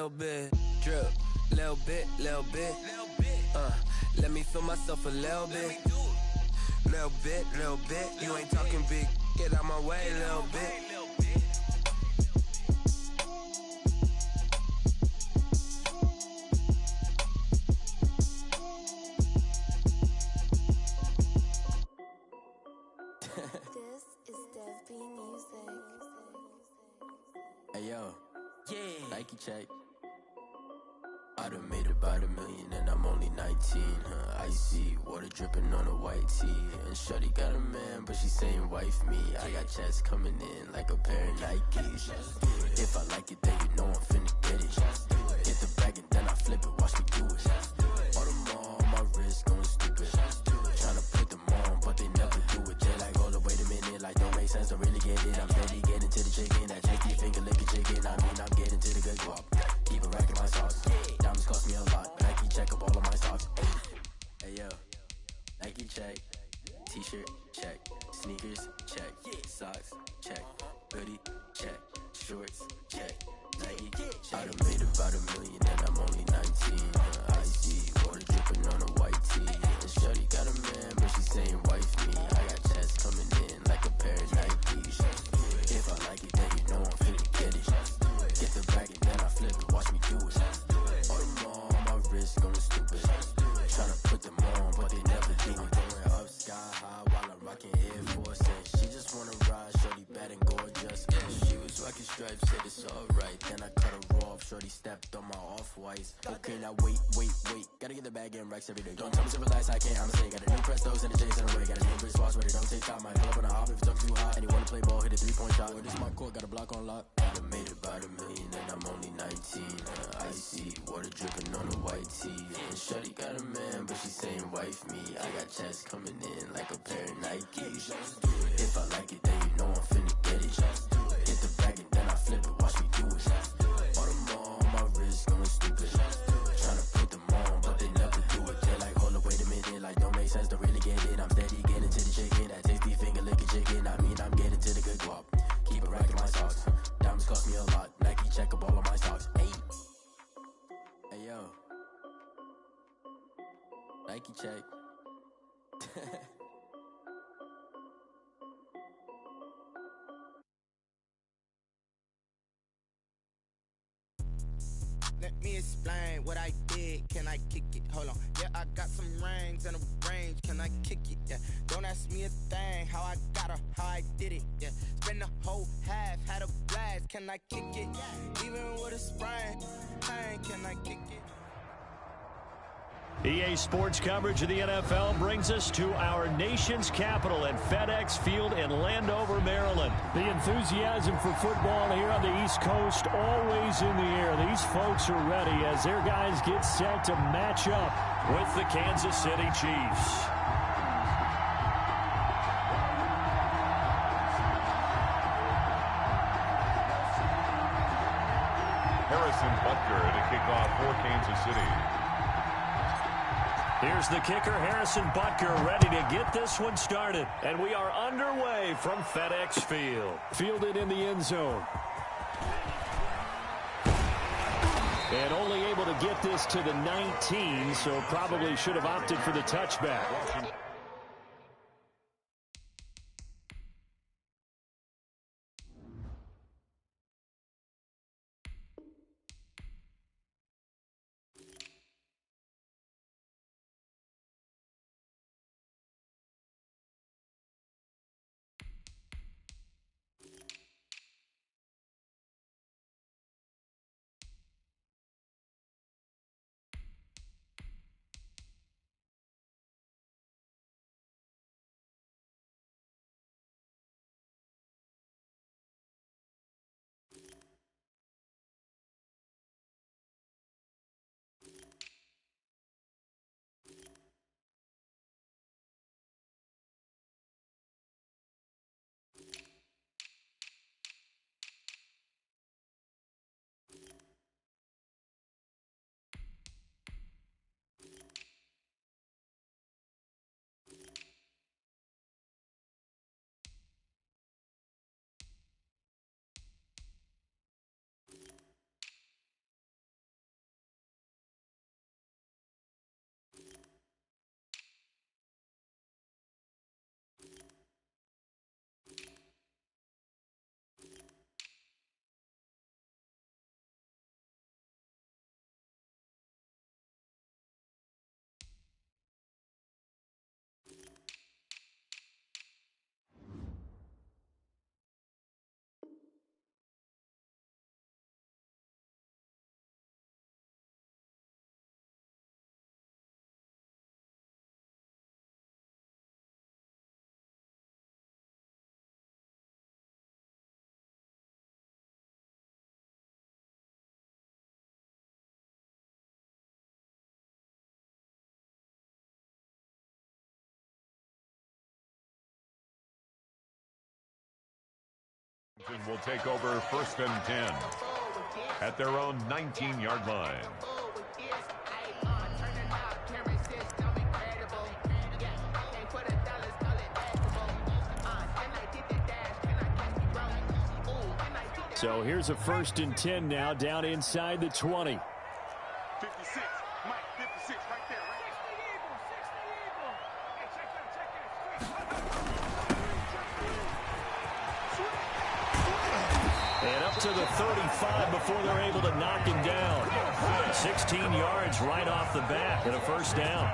little bit. Drip, little bit, little bit. Let me feel myself a little bit. Little bit. You ain't talking big. Get out my way, little bit. This is Dev B Music. Hey yo, yeah, Nike check. I done made about $1 million and I'm only 19, Icy, water dripping on a white tee. And shorty got a man, but she saying wife me. I got checks coming in like a pair of Nikes. If I like it, then you know I'm finna get it. Get the bag and then I flip it, watch me do it. All them on my wrist going stupid. Tryna put them on, but they never do it. They like, hold up, wait a minute, like don't make sense, don't really get it. I'm steady getting to the chicken, that check your finger licking chicken. I mean, I'm getting to the good guap. Keep a rack in my sauce. Diamonds cost me a lot. Nike check up all of my socks. Hey yo, Nike check. T-shirt check. Sneakers check. Socks check. Hoodie check. Shorts check. Nike check. I done made about $1 million and I'm only 19. Icy, water dripping on a white tee. And shorty got a man, but she saying wife me. I got checks coming in like a pair of Nikes. If I like it, then you know I'm finna get it. Get the bag and then I flip it, watch me do it. All them on my wrist going stupid. Tryna put them on, but they never do it. Going up sky high while I'm rocking Air Force. And she just wanna ride, shorty bad and gorgeous. She was rocking stripes, said it's alright. Then I cut her off, shorty stepped on my off-whites. Okay, now wait. Gotta get the bag and racks every day. Don't tell me to relax, I can't, I'ma say. Got a new Prestos and a J's in the way. Got a new British boss, but it don't take time. Might pull up on a hop if it's up too high. And he wanna play ball, hit a 3-point shot. Or this my court, got a block on lock. I done made about $1 million and I'm only 19. Icy, water dripping on a white tee. And shorty got a man, but she saying wife me. I got checks coming in like a pair of Nikes. If I like it, then you know I'm finna get it. Get the bag and then I flip it, watch me do it. All them on my wrist going stupid. Tryna put them on, but they never do it. They're like, hold up, wait a minute, like don't make sense, don't really get it. I'm steady getting to the chicken, that tasty finger licking chicken. I mean, I'm getting to the good guap. Keep a rack in my socks. Diamonds cost me a lot. Nike check up all of my socks. Hey yo, Nike check. Let me explain what I did. Can I kick it? Hold on. Yeah, I got some rings and a range. Can I kick it? Yeah. Don't ask me a thing. How I got her, how I did it. Yeah. Spend the whole half, had a blast. Can I kick it? Even with a sprain, pain. Can I kick it? EA Sports coverage of the NFL brings us to our nation's capital at FedEx Field in Landover, Maryland. The enthusiasm for football here on the East Coast always in the air. These folks are ready as their guys get set to match up with the Kansas City Chiefs. Harrison Butker to kick off for Kansas City. Here's the kicker, Harrison Butker, ready to get this one started. And we are underway from FedEx Field. Fielded in the end zone. And only able to get this to the 19, so probably should have opted for the touchback. Will take over 1st and 10 at their own 19-yard line. So here's a 1st and 10 now, down inside the 20. 56, Mike, 56, right there, And up to the 35 before they're able to knock him down. 16 yards right off the bat and a 1st down.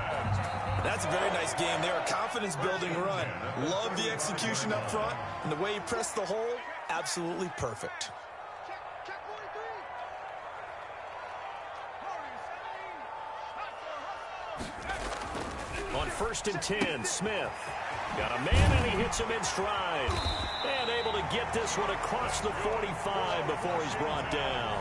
That's a very nice game there. A confidence-building run. Love the execution up front. And the way he pressed the hole, absolutely perfect. On 1st and 10, Smith. Got a man, and he hits him in stride. And able to get this one across the 45 before he's brought down.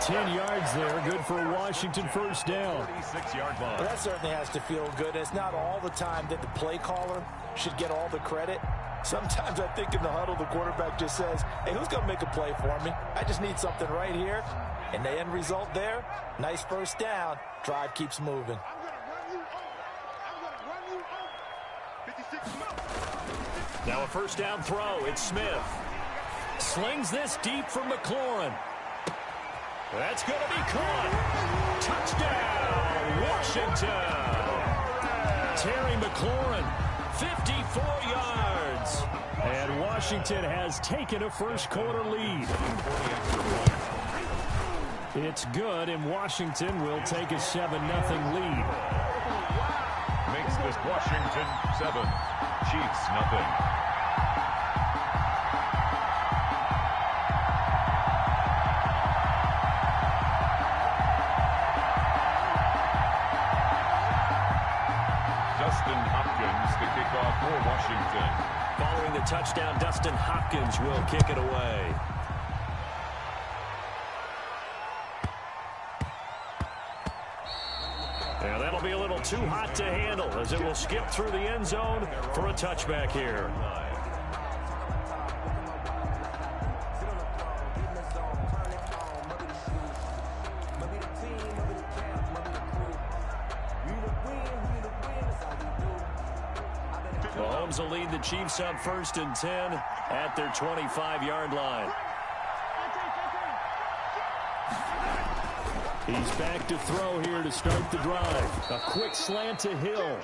10 yards there, good for a Washington 1st down. 36-yard line. Well, that certainly has to feel good. It's not all the time that the play caller should get all the credit. Sometimes I think in the huddle, the quarterback just says, hey, who's going to make a play for me? I just need something right here. And the end result there, nice 1st down. Drive keeps moving. Now a 1st down throw. It's Smith. Slings this deep for McLaurin. That's going to be caught. Touchdown, Washington. Terry McLaurin, 54 yards. And Washington has taken a 1st quarter lead. It's good, and Washington will take a 7-0 lead. Makes this Washington 7, Chiefs nothing. Dustin Hopkins to kick off for Washington. Following the touchdown, Dustin Hopkins will kick it away. And that'll be a little too hot to handle as it will skip through the end zone for a touchback here. Mahomes will lead the Chiefs up 1st and 10 at their 25-yard line. He's back to throw here to start the drive. A quick slant to Hill.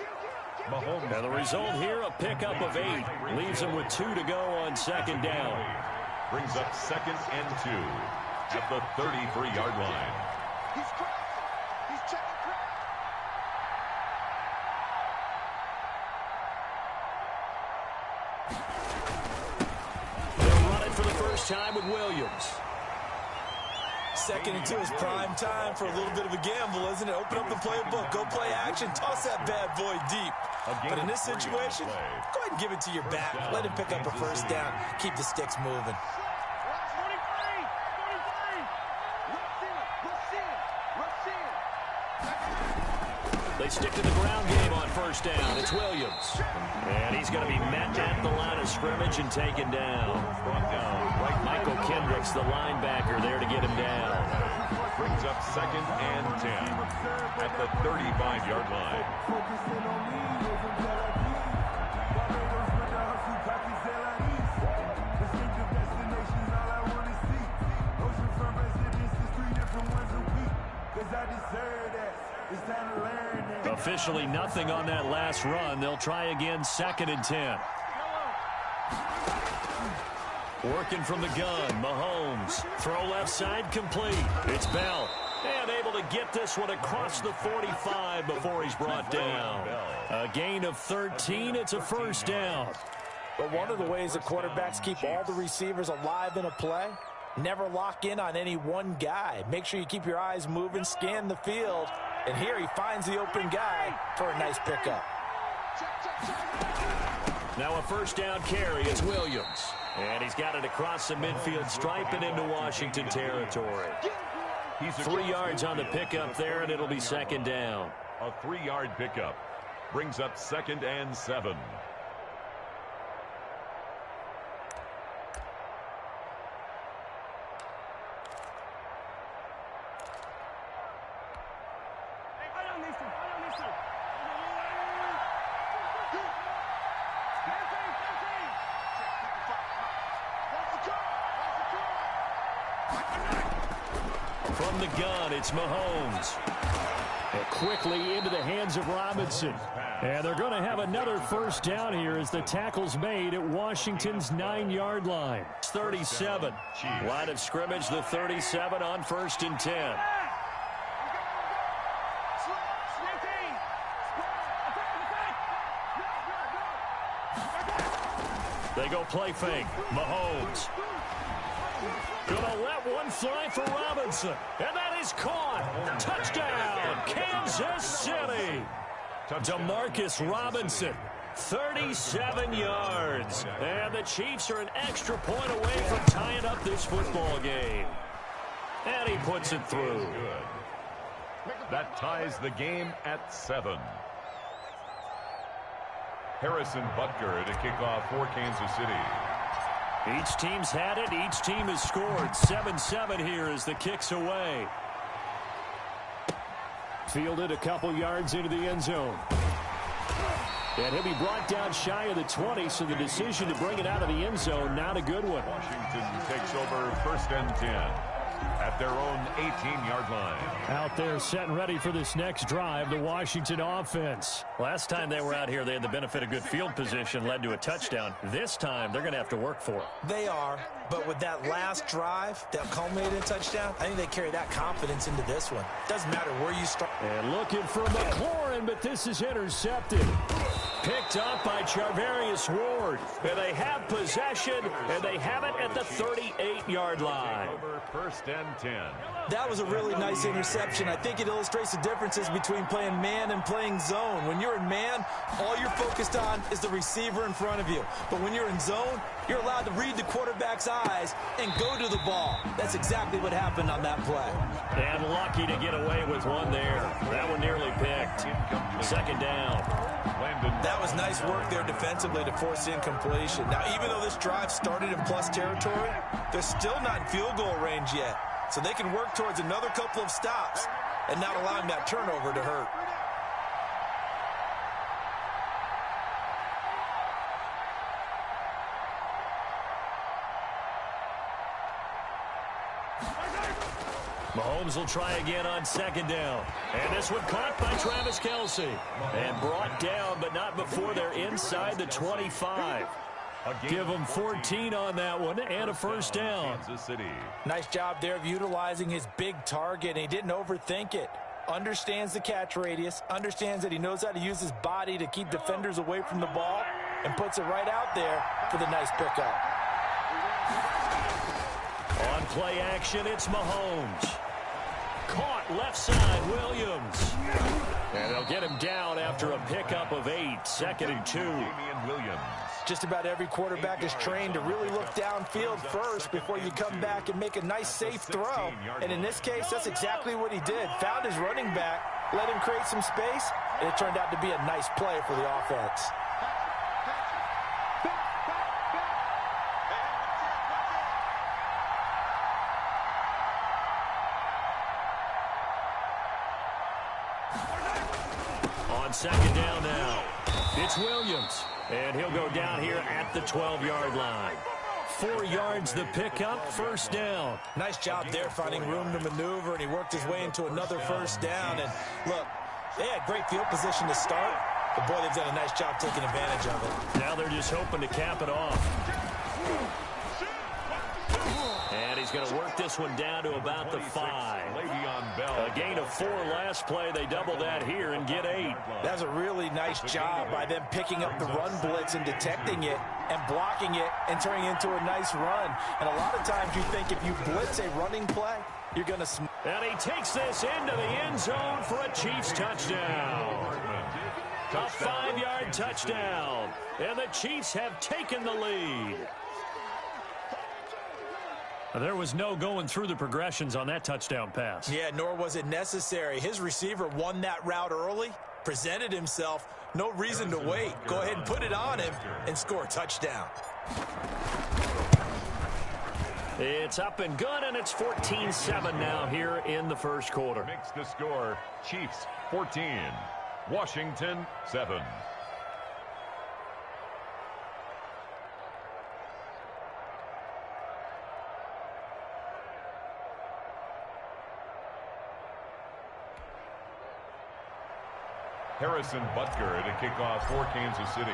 Mahomes. And the result here, a pickup of 8. Leaves him with 2 to go on 2nd down. Brings up 2nd and 2 at the 33-yard line. He's checking crack. They'll run it for the first time with Williams. 2nd and 2 is prime time for a little bit of a gamble, isn't it? Open up the playbook, go play action, toss that bad boy deep. But in this situation, go ahead and give it to your back. Let him pick up a 1st down. Keep the sticks moving. They stick to the ground game on 1st down. It's Williams. And he's going to be met at the line of scrimmage and taken down. Michael Kendricks, the linebacker, there to get him down. Brings up 2nd and 10 at the 35-yard line. Officially nothing on that last run. They'll try again 2nd and 10. Working from the gun, Mahomes. Throw left side complete. It's Bell. And able to get this one across the 45 before he's brought down. A gain of 13. It's a 1st down. But one of the ways the quarterbacks keep all the receivers alive in a play, never lock in on any one guy. Make sure you keep your eyes moving, scan the field. And here he finds the open guy for a nice pickup. Now a 1st down carry. It's Williams. And he's got it across the midfield stripe and into Washington territory. 3 yards on the pickup there, and it'll be 2nd down. A 3-yard pickup brings up 2nd and 7. From the gun, it's Mahomes. And quickly into the hands of Robinson. And they're going to have another first down here as the tackle's made at Washington's 9-yard line. It's 37. Line of scrimmage, the 37 on 1st and 10. They go play fake. Mahomes. Gonna let one fly for Robinson. And that is caught. Touchdown, Kansas City. Demarcus Robinson, 37 yards. And the Chiefs are an extra point away from tying up this football game. And he puts it through. That ties the game at 7. Harrison Butker to kick off for Kansas City. Each team's had it. Each team has scored. 7-7 here as the kick's away. Fielded a couple yards into the end zone. And he'll be brought down shy of the 20, so the decision to bring it out of the end zone, not a good one. Washington takes over 1st and 10 at their own 18-yard line. Out there set and ready for this next drive, the Washington offense. Last time they were out here, they had the benefit of good field position, led to a touchdown. This time, they're going to have to work for it. They are, but with that last drive that culminated in a touchdown, I think they carry that confidence into this one. Doesn't matter where you start. And looking for McLaurin, but this is intercepted. Picked up by Charvarius Ward. And they have possession, and they have it at the 38-yard line. Over 1st and 10. That was a really nice interception. I think it illustrates the differences between playing man and playing zone. When you're in man, all you're focused on is the receiver in front of you. But when you're in zone, you're allowed to read the quarterback's eyes and go to the ball. That's exactly what happened on that play. And lucky to get away with one there. That one nearly picked. 2nd down. That was nice work there defensively to force incompletion. Now, even though this drive started in plus territory, they're still not in field goal range yet. So they can work towards another couple of stops and not allowing that turnover to hurt. Mahomes will try again on 2nd down. And this one caught by Travis Kelce. And brought down, but not before they're inside the 25. Give him 14 on that one and a first down. Kansas City. Nice job there of utilizing his big target. He didn't overthink it. Understands the catch radius. Understands that he knows how to use his body to keep defenders away from the ball. And puts it right out there for the nice pickup. On play action, it's Mahomes. Caught left side, Williams. And they'll get him down after a pickup of 8. 2nd and 2. Damian Williams. Just about every quarterback is trained to really look downfield first before you come back and make a nice, safe throw. And in this case, that's exactly what he did. Found his running back, let him create some space, and it turned out to be a nice play for the offense. On 2nd down now, it's Williams. And he'll go down here at the 12-yard line. 4 yards the pickup, first down. Nice job there finding room to maneuver, and he worked his way into another first down. And look, they had great field position to start, but boy, they've done a nice job taking advantage of it. Now they're just hoping to cap it off. And he's going to work this one down to about the 5. A gain of 4 last play. They double that here and get 8. That's a really nice job by them picking up the run blitz and detecting it and blocking it and turning it into a nice run. And a lot of times you think if you blitz a running play, you're going to... And he takes this into the end zone for a Chiefs touchdown. A 5-yard touchdown. And the Chiefs have taken the lead. There was no going through the progressions on that touchdown pass. Yeah, nor was it necessary. His receiver won that route early, presented himself, no reason to wait. Go ahead and put it on him and score a touchdown. It's up and good, and it's 14-7 now here in the first quarter. Makes the score Chiefs 14, Washington 7. Harrison Butker to kick off for Kansas City.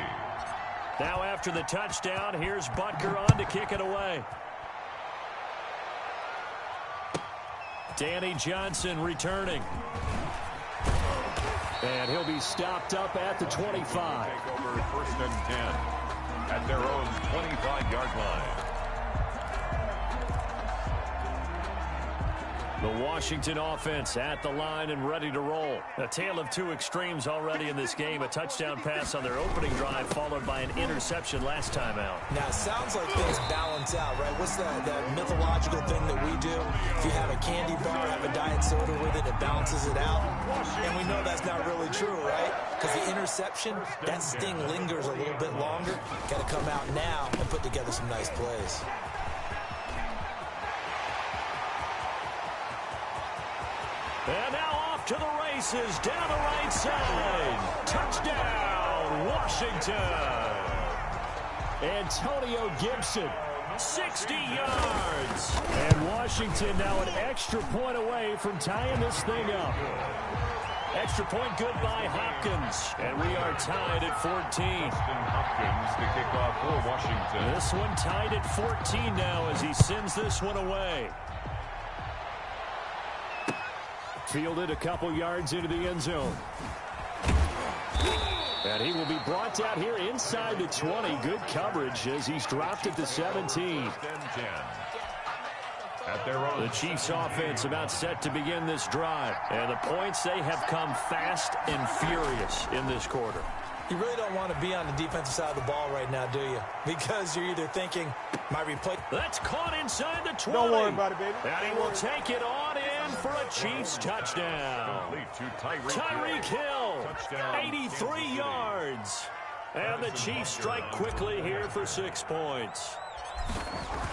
Now after the touchdown, here's Butker on to kick it away. Danny Johnson returning. And he'll be stopped up at the 25. Take over 1st and 10 at their own 25-yard line. The Washington offense at the line and ready to roll. A tale of two extremes already in this game. A touchdown pass on their opening drive followed by an interception last time out. Now, it sounds like things balance out, right? What's that mythological thing that we do? If you have a candy bar, have a diet soda with it, it balances it out. And we know that's not really true, right? Because the interception, that sting lingers a little bit longer. Got to come out now and put together some nice plays. And now off to the races, down the right side. Touchdown, Washington. Antonio Gibson, 60 yards. And Washington now an extra point away from tying this thing up. Extra point good by Hopkins. And we are tied at 14. Austin Hopkins to kick off for Washington. This one tied at 14 now as he sends this one away. Fielded a couple yards into the end zone. And he will be brought down here inside the 20. Good coverage as he's dropped at the 17. At their own. The Chiefs offense about set to begin this drive. And the points, they have come fast and furious in this quarter. You really don't want to be on the defensive side of the ball right now, do you? Because you're either thinking, my replay. That's caught inside the 20. Don't worry about it, baby. And he will take it on in for a Chiefs touchdown. To Tyreek Hill, Touchdown. 83 yards. And the Chiefs strike quickly here for 6 points.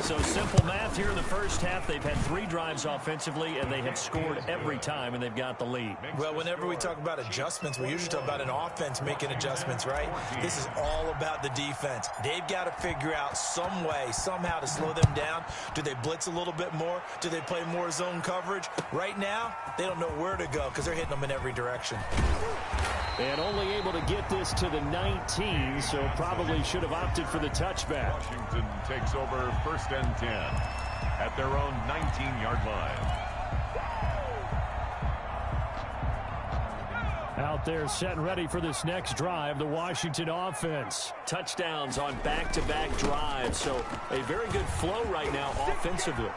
So simple math here in the first half. They've had 3 drives offensively, and they have scored every time, and they've got the lead. Well, whenever we talk about adjustments, we usually talk about an offense making adjustments, right? This is all about the defense. They've got to figure out some way, somehow to slow them down. Do they blitz a little bit more? Do they play more zone coverage? Right now, they don't know where to go because they're hitting them in every direction. And only able to get this to the 19, so probably should have opted for the touchback. Washington takes over 1st and 10 at their own 19-yard line. Out there set and ready for this next drive, the Washington offense. Touchdowns on back-to-back drives, so a very good flow right now offensively.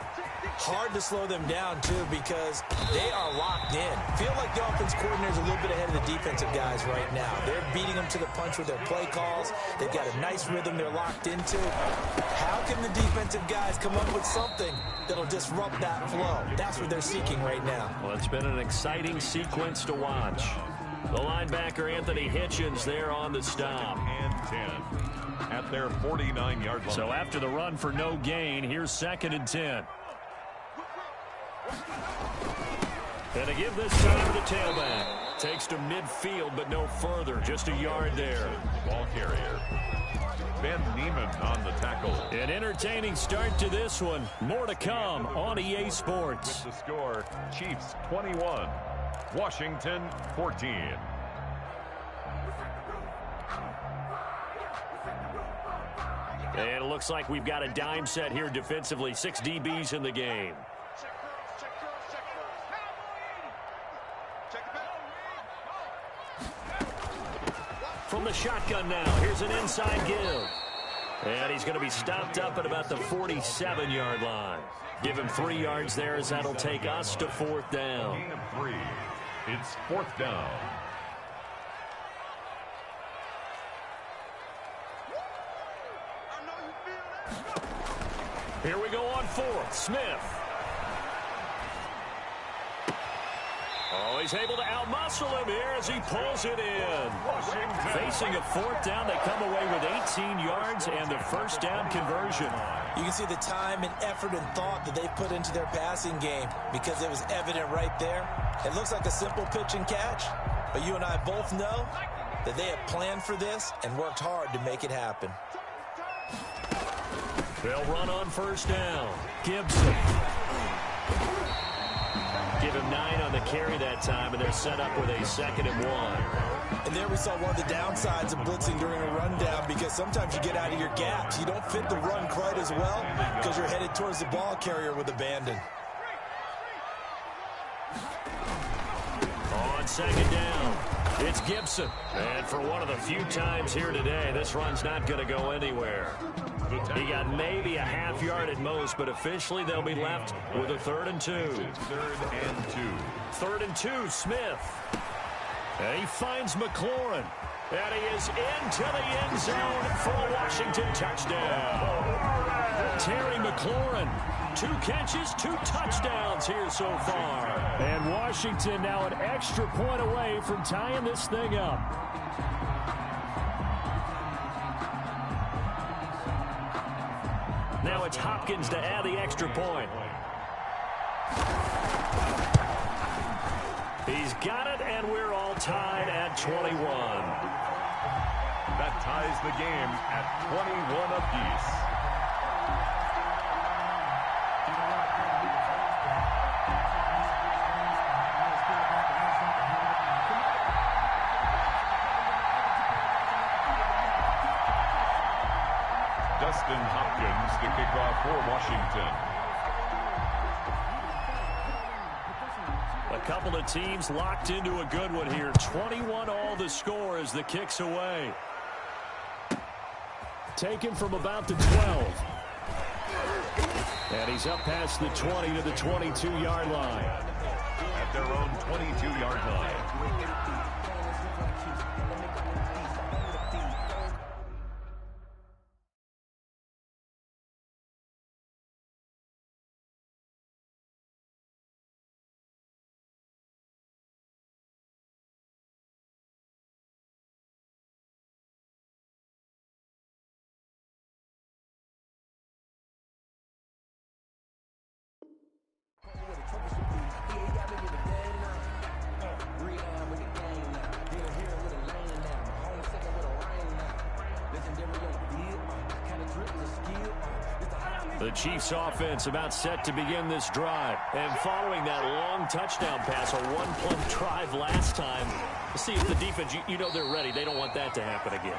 Hard to slow them down, too, because they are locked in. Feel like the offense coordinator is a little bit ahead of the defensive guys right now. They're beating them to the punch with their play calls. They've got a nice rhythm they're locked into. How can the defensive guys come up with something that'll disrupt that flow? That's what they're seeking right now. Well, it's been an exciting sequence to watch. The linebacker, Anthony Hitchens, there on the stop. And 10 at their 49-yard line. So after the run for no gain, here's 2nd and 10. And to give this time to the tailback. Takes to midfield, but no further. Just a yard there. Ball carrier. Ben Neiman on the tackle. An entertaining start to this one. More to come on EA Sports. With the score, Chiefs 21, Washington 14. And it looks like we've got a dime set here defensively. 6 DBs in the game. From the shotgun now, here's an inside give. And he's going to be stopped up at about the 47-yard line. Give him 3 yards there as that'll take us to 4th down. Gain of 3. It's 4th down. Here we go on 4th. Smith. Oh, he's able to outmuscle him here as he pulls it in. Washington. Facing a 4th down, they come away with 18 yards and the 1st down conversion. You can see the time and effort and thought that they put into their passing game because it was evident right there. It looks like a simple pitch and catch, but you and I both know that they have planned for this and worked hard to make it happen. They'll run on 1st down. Gibson. Give him 9 on the carry that time, and they're set up with a 2nd and 1. And there we saw one of the downsides of blitzing during a rundown, because sometimes you get out of your gaps. You don't fit the run quite as well because you're headed towards the ball carrier with abandon. On 2nd down, it's Gibson. And for one of the few times here today, this run's not going to go anywhere. He got maybe a half yard at most, but officially they'll be left with a 3rd and 2. 3rd and 2. 3rd and 2, Smith. And he finds McLaurin. And he is into the end zone for a Washington touchdown. Terry McLaurin, 2 catches, 2 touchdowns here so far. And Washington now an extra point away from tying this thing up. Now it's Hopkins to add the extra point. He's got it, and we're all tied at 21. That ties the game at 21 apiece. Dustin Hopkins to kick off for Washington. A couple of teams locked into a good one here. 21 all the score as the kick's away. Taken from about the 12. And he's up past the 20 to the 22-yard line. At their own 22-yard line. The Chiefs offense about set to begin this drive. And following that long touchdown pass, a one-play drive last time, see if the defense, you know they're ready. They don't want that to happen again.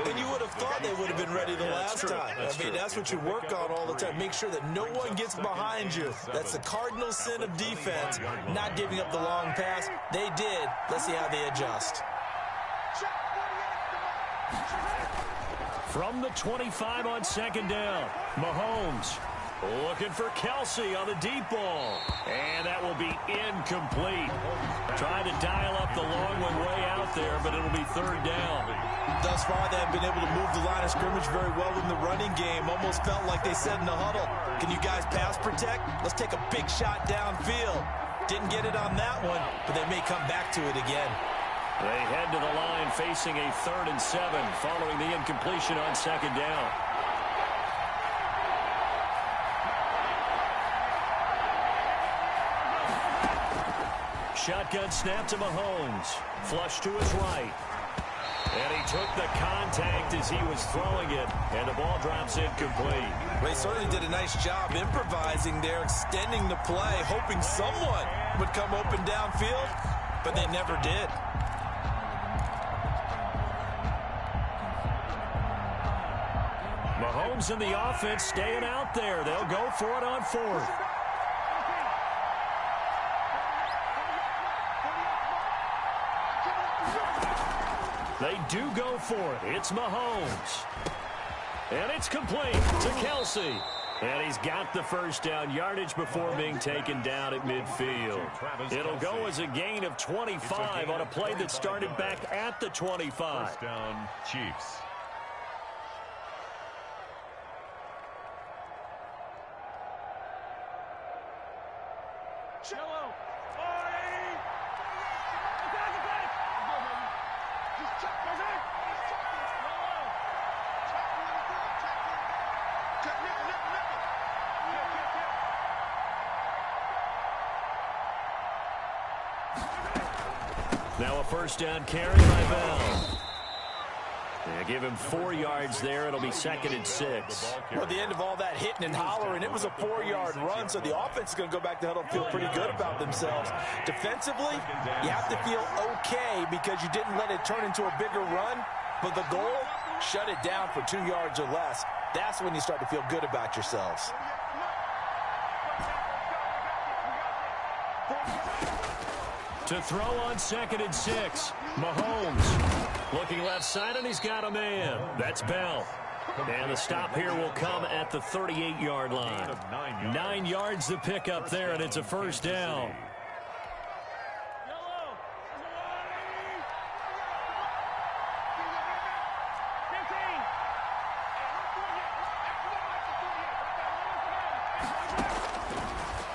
And you would have thought they would have been ready the last time. That's what you work on all the time. Make sure that no one gets behind you. That's the cardinal sin of defense, not giving up the long pass. They did. Let's see how they adjust. From the 25 on 2nd down, Mahomes looking for Kelsey on the deep ball. And that will be incomplete. Trying to dial up the long one way out there, but it'll be 3rd down. Thus far, they have been able to move the line of scrimmage very well in the running game. Almost felt like they said in the huddle, can you guys pass protect? Let's take a big shot downfield. Didn't get it on that one, but they may come back to it again. They head to the line facing a 3rd and 7 following the incompletion on 2nd down. Shotgun snap to Mahomes. Flush to his right. And he took the contact as he was throwing it, and the ball drops incomplete. They certainly did a nice job improvising there, extending the play, hoping someone would come open downfield, but they never did. Mahomes and the offense staying out there. They'll go for it on 4th. They do go for it. It's Mahomes. And it's complete to Kelsey. And he's got the first down, yardage before being taken down at midfield. It'll go as a gain of 25 on a play that started back at the 25. First down, Chiefs. Now a first down carry by Bell. Yeah, give him 4 yards there. It'll be 2nd and 6. Well, at the end of all that hitting and hollering, it was a 4-yard run, so the offense is going to go back to huddle and feel pretty good about themselves. Defensively, you have to feel okay because you didn't let it turn into a bigger run, but the goal, shut it down for 2 yards or less. That's when you start to feel good about yourselves. To throw on 2nd and 6, Mahomes looking left side, and he's got a man. That's Bell. And the stop here will come at the 38-yard line. 9 yards to pick up there, and it's a first down.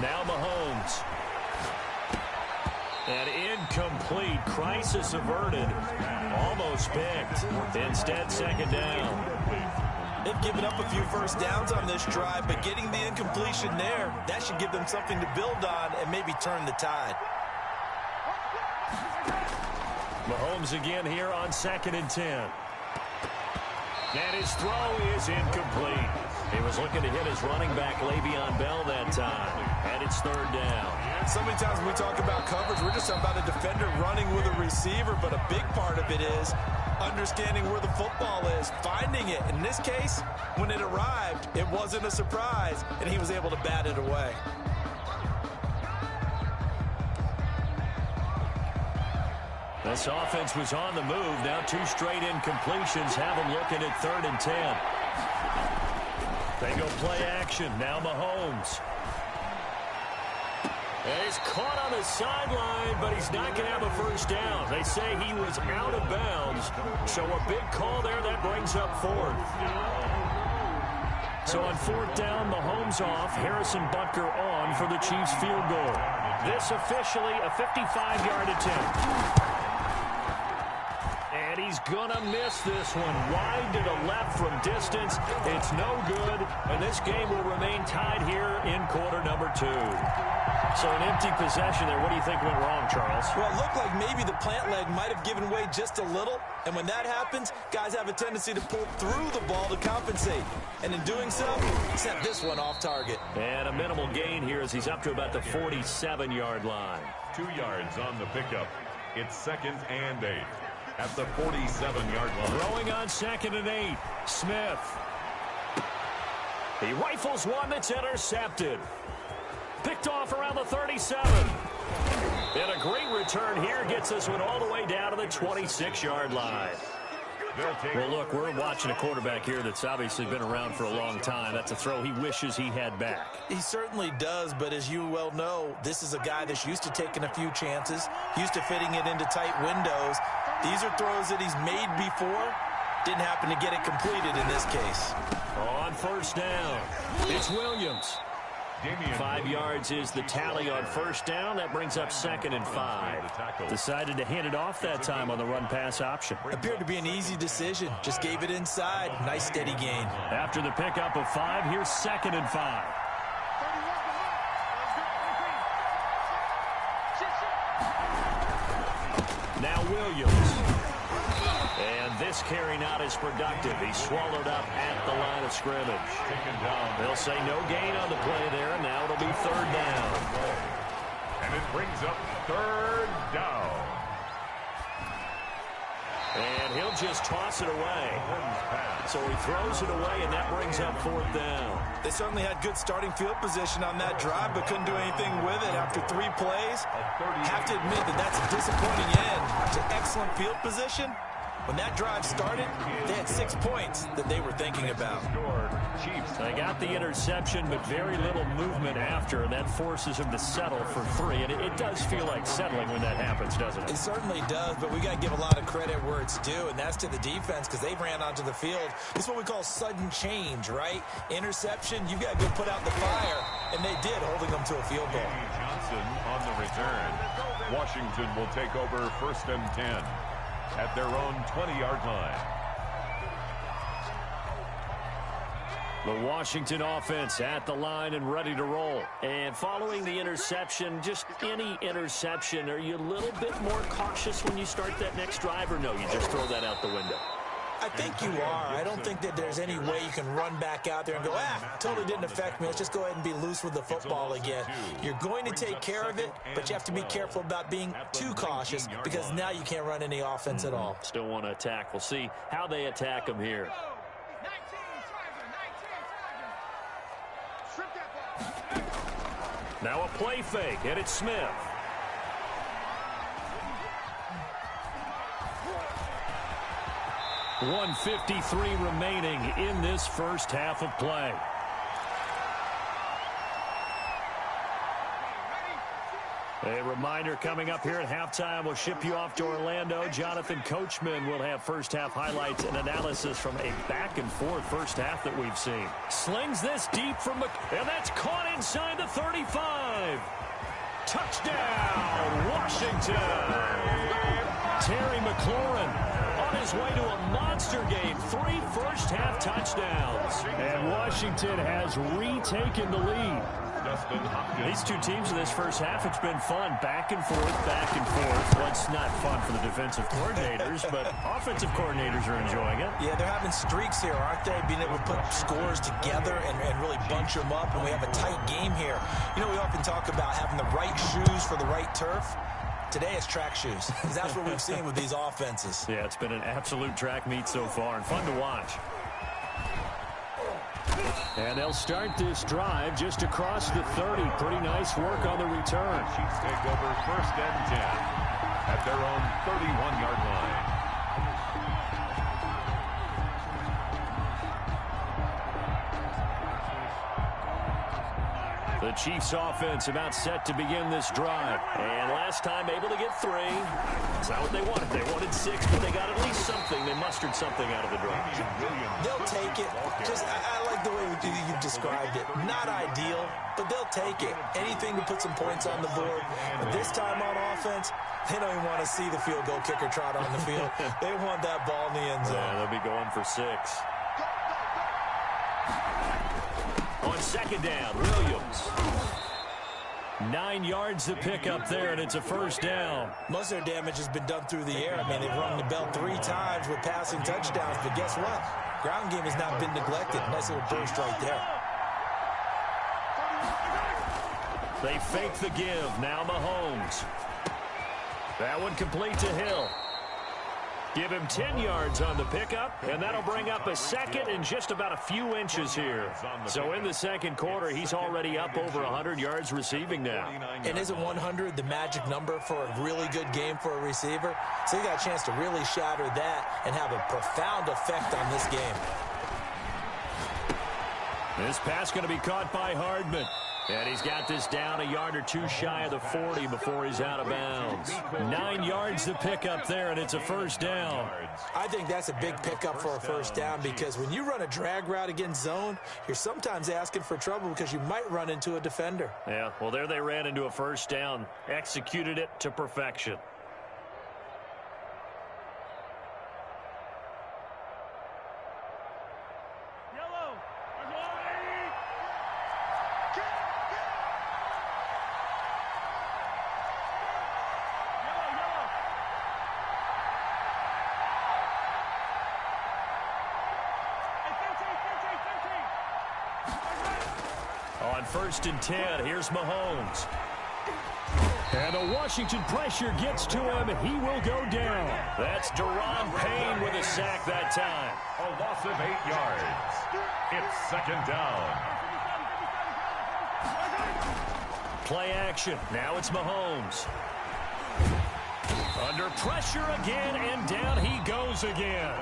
Now Mahomes. And incomplete. Crisis averted. Almost picked. Instead, 2nd down. They've given up a few first downs on this drive, but getting the incompletion there, that should give them something to build on and maybe turn the tide. Mahomes again here on 2nd and 10. And his throw is incomplete. He was looking to hit his running back, Le'Veon Bell, that time. And it's 3rd down. So many times when we talk about coverage, we're just talking about a defender running with a receiver, but a big part of it is understanding where the football is, finding it. In this case, when it arrived, it wasn't a surprise, and he was able to bat it away. This offense was on the move. Now 2 straight incompletions have them looking at 3rd and 10. They go play action. Now Mahomes. And he's caught on the sideline, but he's not going to have a first down. They say he was out of bounds. So a big call there. That brings up 4th. So on 4th down, Mahomes off. Harrison Butker on for the Chiefs field goal. This officially a 55-yard attempt. And he's going to miss this one. Wide to the left from distance. It's no good. And this game will remain tied here in quarter number 2. So an empty possession there. What do you think went wrong, Charles? Well, it looked like maybe the plant leg might have given way just a little. And when that happens, guys have a tendency to pull through the ball to compensate. And in doing so, sent this one off target. And a minimal gain here as he's up to about the 47-yard line. 2 yards on the pickup. It's 2nd and 8 at the 47-yard line. Throwing on 2nd and 8. Smith. He rifles one that's intercepted. Picked off around the 37. And a great return here gets this one all the way down to the 26-yard line. Well, look, we're watching a quarterback here that's obviously been around for a long time. That's a throw he wishes he had back. He certainly does, but as you well know, this is a guy that's used to taking a few chances, used to fitting it into tight windows. These are throws that he's made before. Didn't happen to get it completed in this case. On 1st down, it's Williams. 5 yards is the tally on 1st down. That brings up 2nd and 5. Decided to hand it off that time on the run-pass option. Appeared to be an easy decision. Just gave it inside. Nice steady gain. After the pickup of 5, here's 2nd and 5. Now Williams. And this carry not as productive. He's swallowed up at the line of scrimmage. They'll say no gain on the play there, and now it'll be 3rd down. And it brings up 3rd down. And he'll just toss it away. So he throws it away, and that brings up 4th down. They certainly had good starting field position on that drive, but couldn't do anything with it after 3 plays. Have to admit that that's a disappointing end to excellent field position. When that drive started, they had 6 points that they were thinking about. They got the interception, but very little movement after, and that forces him to settle for 3. And it does feel like settling when that happens, doesn't it? It certainly does, but we got to give a lot of credit where it's due, and that's to the defense because they ran onto the field. This is what we call sudden change, right? Interception, you got to go put out the fire, and they did, holding them to a field goal. Johnson on the return. Washington will take over 1st and 10. At their own 20-yard line. The Washington offense at the line and ready to roll. And following the interception, just any interception, are you a little bit more cautious when you start that next drive, or no, you just throw that out the window? I think you are. I don't think that there's any way you can run back out there and go, totally didn't affect me. Let's just go ahead and be loose with the football again. You're going to take care of it, but you have to be careful about being too cautious because now you can't run any offense at all. Still want to attack. We'll see how they attack them here. Now a play fake, and it's Smith. .153 remaining in this first half of play. A reminder coming up here at halftime. We'll ship you off to Orlando. Jonathan Coachman will have first half highlights and analysis from a back-and-forth first half that we've seen. Slings this deep from and that's caught inside the 35. Touchdown, Washington. Terry McLaurin on his way to a monster game. 3 first-half touchdowns. And Washington has retaken the lead. These two teams in this first half, it's been fun. Back and forth, back and forth. Well, it's not fun for the defensive coordinators, but offensive coordinators are enjoying it. Yeah, they're having streaks here, aren't they? Being able to put scores together and really bunch them up, and we have a tight game here. You know, we often talk about having the right shoes for the right turf. Today it's track shoes, because that's what we've seen with these offenses. Yeah, it's been an absolute track meet so far, and fun to watch. And they'll start this drive just across the 30. Pretty nice work on the return. Chiefs take over first and 10 at their own 31-yard line. The Chiefs offense about set to begin this drive. And last time able to get 3. That's not what they wanted. They wanted 6, but they got at least something. They mustered something out of the drive. They'll take it. I like the way you described it. Not ideal, but they'll take it. Anything to put some points on the board. But this time on offense, they don't even want to see the field goal kicker trot on the field. They want that ball in the end zone. Yeah, they'll be going for 6. On second down, Williams. 9 yards to pick up there, and it's a first down. Most of their damage has been done through the air. I mean, they've rung the bell 3 times with passing touchdowns, but guess what? Ground game has not been neglected. Nice little burst right there. They fake the give. Now Mahomes. That one complete to Hill. Give him 10 yards on the pickup, and that'll bring up a second and just about a few inches here. So in the second quarter, he's already up over 100 yards receiving now. And isn't 100 the magic number for a really good game for a receiver? So he got a chance to really shatter that and have a profound effect on this game. This pass going to be caught by Hardman. And he's got this down a yard or 2 shy of the 40 before he's out of bounds. 9 yards to pick up there, and it's a first down. I think that's a big pickup for a first down because when you run a drag route against zone, you're sometimes asking for trouble because you might run into a defender. Yeah, well, there they ran into a first down. Executed it to perfection. On first and 10, here's Mahomes. And the Washington pressure gets to him, and he will go down. That's Daron Payne with a sack that time. A loss of 8 yards. It's second down. Play action. Now it's Mahomes. Under pressure again, and down he goes again.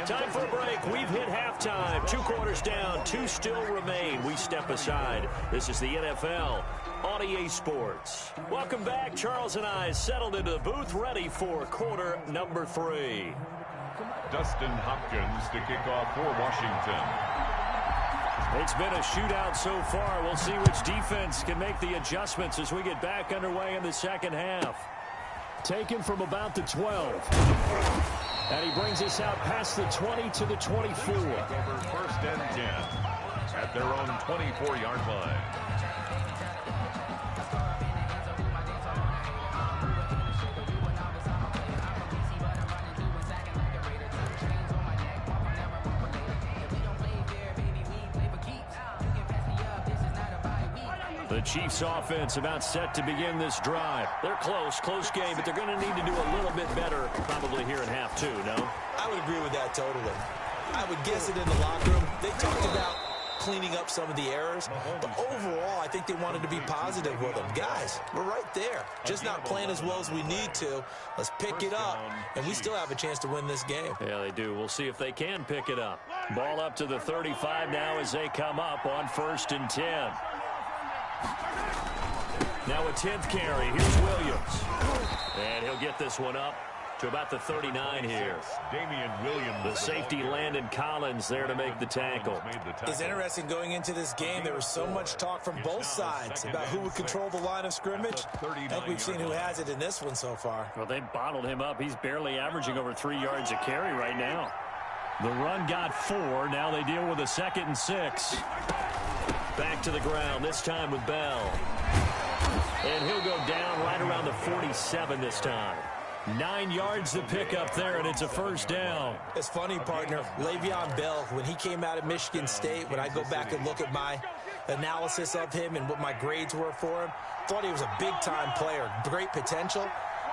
Time for a break. We've hit halftime. 2 quarters down, 2 still remain. We step aside. This is the NFL on EA Sports. Welcome back. Charles and I settled into the booth, ready for quarter number 3. Dustin Hopkins to kick off for Washington. It's been a shootout so far. We'll see which defense can make the adjustments as we get back underway in the second half. Taken from about the 12. And he brings us out past the 20 to the 24. Over first and 10 at their own 24-yard line. The Chiefs offense about set to begin this drive. They're close game, but they're going to need to do a little bit better probably here in half two, no? I would agree with that totally. I would guess it in the locker room. They talked about cleaning up some of the errors, but overall, I think they wanted to be positive with them. Guys, we're right there. Just not playing as well as we need to. Let's pick it up, and we still have a chance to win this game. Yeah, they do. We'll see if they can pick it up. Ball up to the 35 now as they come up on 1st and 10. Now a 10th carry. Here's Williams. And he'll get this one up to about the 39 here. Damian Williams. The safety Landon Collins there to make the tackle. It's interesting going into this game. There was so much talk from both sides about who would control the line of scrimmage. I think we've seen who has it in this one so far. Well, they bottled him up. He's barely averaging over 3 yards a carry right now. The run got 4. Now they deal with a 2nd and 6. Back to the ground, this time with Bell. And he'll go down right around the 47 this time. 9 yards to pick up there, and it's a 1st down. It's funny, partner. Le'Veon Bell, when he came out of Michigan State, when I go back and look at my analysis of him and what my grades were for him, thought he was a big-time player, great potential,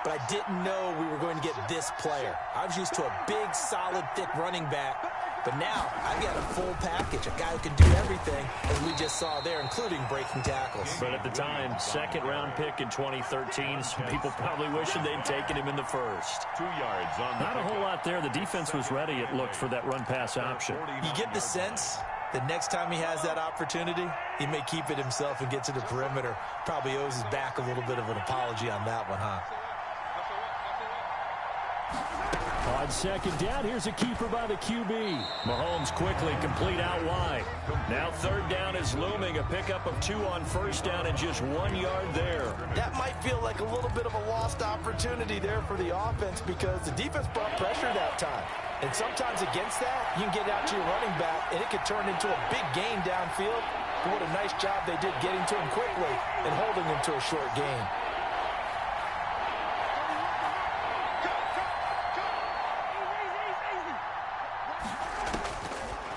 but I didn't know we were going to get this player. I was used to a big, solid, thick running back, but now I've got a full package, a guy who can do everything, as we just saw there, including breaking tackles. But at the time, 2nd-round pick in 2013, some people probably wishing they'd taken him in the 1st. 2 yards on the Not a whole lot there. The defense was ready, it looked, for that run-pass option. You get the sense that next time he has that opportunity, he may keep it himself and get to the perimeter. Probably owes his back a little bit of an apology on that one, huh? On 2nd down, here's a keeper by the QB. Mahomes quickly complete out wide. Now 3rd down is looming. A pickup of 2 on 1st down and just 1 yard there. That might feel like a little bit of a lost opportunity there for the offense because the defense brought pressure that time. And sometimes against that, you can get out to your running back, and it could turn into a big gain downfield. But what a nice job they did getting to him quickly and holding him to a short gain.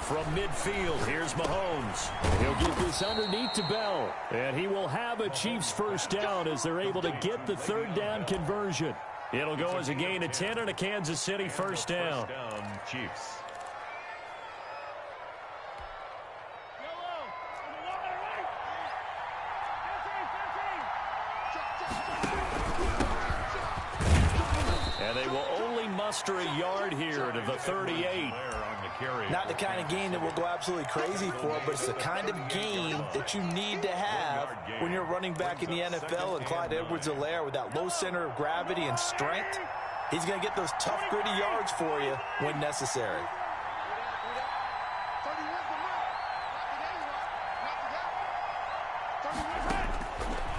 From midfield, here's Mahomes. He'll get this underneath to Bell. And he will have a Chiefs 1st down as they're able to get the 3rd down conversion. It'll go as a gain of 10 and a Kansas City 1st down. Chiefs. And they will only muster a yard here to the 38. Not the kind of game that we'll go absolutely crazy for, but it's the kind of game that you need to have when you're running back in the NFL. And Clyde Edwards-Helaire, with that low center of gravity and strength, he's going to get those tough, gritty yards for you when necessary.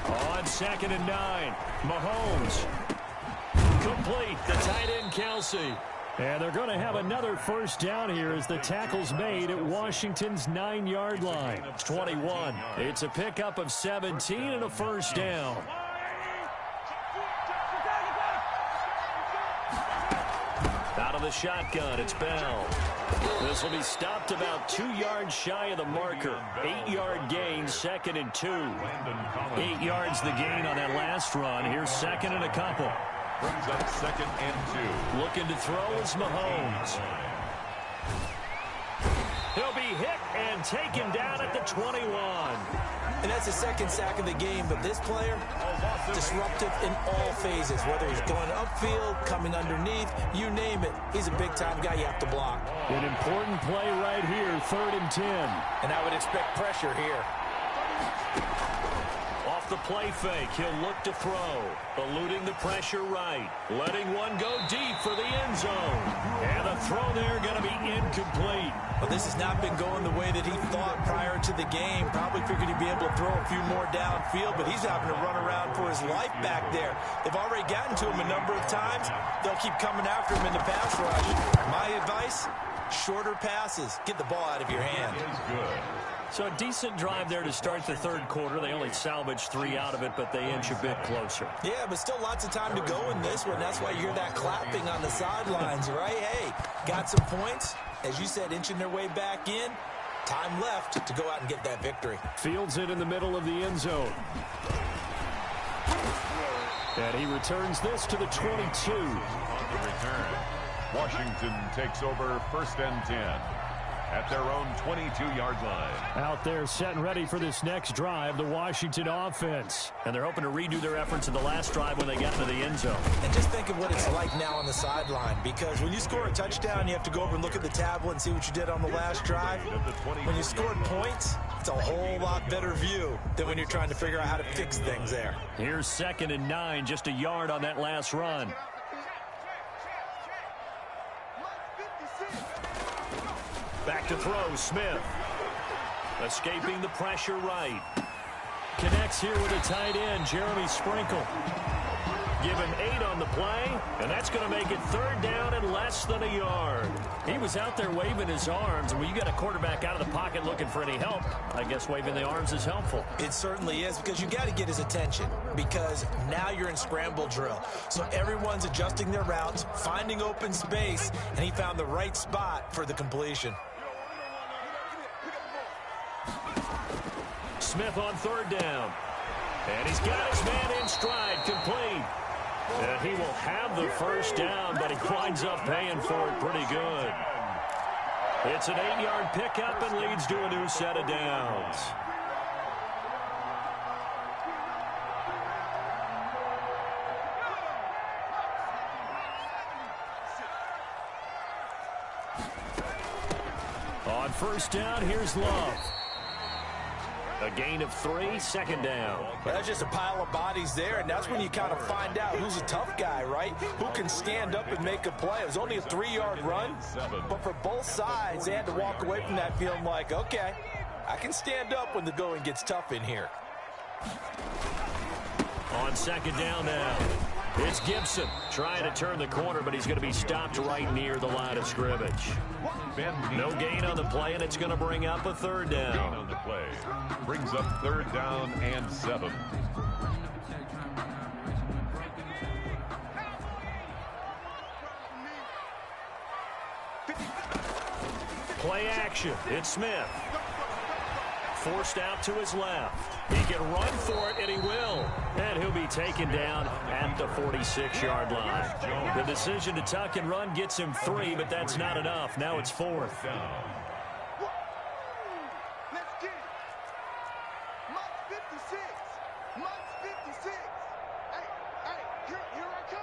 On 2nd and 9, Mahomes. Complete, the tight end Kelsey. And they're going to have another 1st down here as the tackle's made at Washington's 9-yard line. It's 21. It's a pickup of 17 and a 1st down. Out of the shotgun, it's Bell. This will be stopped about 2 yards shy of the marker. 8-yard gain, 2nd and 2. 8 yards the gain on that last run. Here's 2nd and a couple. Brings up 2nd and 2. Looking to throw is Mahomes. He'll be hit and taken down at the 21. And that's the 2nd sack of the game, but this player, disruptive in all phases, whether he's going upfield, coming underneath, you name it. He's a big-time guy you have to block. An important play right here, 3rd and 10. And I would expect pressure here. Off the play fake, he'll look to throw. Eluding the pressure right. Letting one go deep for the end zone. And the throw there going to be incomplete. Well, this has not been going the way that he thought prior to the game. Probably figured he'd be able to throw a few more downfield, but he's having to run around for his life back there. They've already gotten to him a number of times. They'll keep coming after him in the pass rush. My advice, shorter passes. Get the ball out of your hand. Good. So a decent drive there to start the 3rd quarter. They only salvaged 3 out of it, but they inch a bit closer. Yeah, but still lots of time to go in this one. That's why you hear that clapping on the sidelines, right? Hey, got some points. As you said, inching their way back in. Time left to go out and get that victory. Fields it in the middle of the end zone. And he returns this to the 22. On the return, Washington takes over 1st and 10 at their own 22-yard line. Out there set and ready for this next drive, the Washington offense. And they're hoping to redo their efforts in the last drive when they got into the end zone. And just think of what it's like now on the sideline, because when you score a touchdown, you have to go over and look at the tablet and see what you did on the last drive. When you scored points, it's a whole lot better view than when you're trying to figure out how to fix things there. Here's 2nd and 9, just a yard on that last run. Back to throw, Smith. Escaping the pressure right. Connects here with a tight end, Jeremy Sprinkle. Give him 8 on the play, and that's going to make it 3rd down and less than a yard. He was out there waving his arms, and when you got a quarterback out of the pocket looking for any help, I guess waving the arms is helpful. It certainly is, because you got to get his attention, because now you're in scramble drill. So everyone's adjusting their routes, finding open space, and he found the right spot for the completion. Smith on 3rd down. And he's got his man in stride, complete. And he will have the first down, but he winds up paying for it pretty good. It's an 8-yard pickup and leads to a new set of downs. On 1st down, here's Love. A gain of 3, 2nd down. Well, that's just a pile of bodies there, and that's when you kind of find out who's a tough guy, right? Who can stand up and make a play. It was only a 3-yard run, but for both sides, they had to walk away from that feeling like, okay, I can stand up when the going gets tough in here. On 2nd down now, it's Gibson trying to turn the corner, but he's going to be stopped right near the line of scrimmage. No gain on the play, and it's going to bring up a 3rd down. Gain on the play brings up 3rd down and 7. Play action. It's Smith. Forced out to his left. He can run for it, and he will. And he'll be taken down at the 46-yard line. The decision to tuck and run gets him 3, but that's not enough. Now it's 4th. Let's get it. Mike 56. Mike 56. Hey, here I come.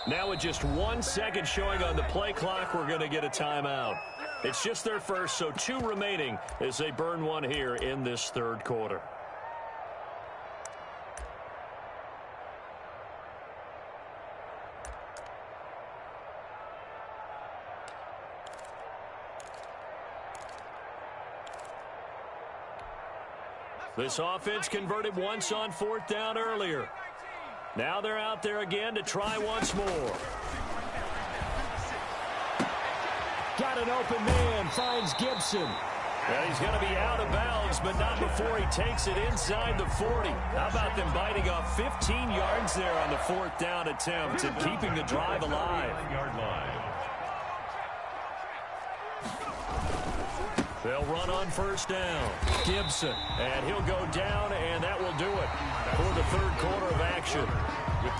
Now with just 1 second showing on the play clock, we're going to get a timeout. It's just their first, so 2 remaining as they burn one here in this 3rd quarter. This offense converted once on 4th down earlier. Now they're out there again to try once more. Got an open man, finds Gibson. And he's going to be out of bounds, but not before he takes it inside the 40. How about them biting off 15 yards there on the 4th down attempt and keeping the drive alive? They'll run on 1st down. Gibson, and he'll go down, and that will do it for the 3rd quarter of action.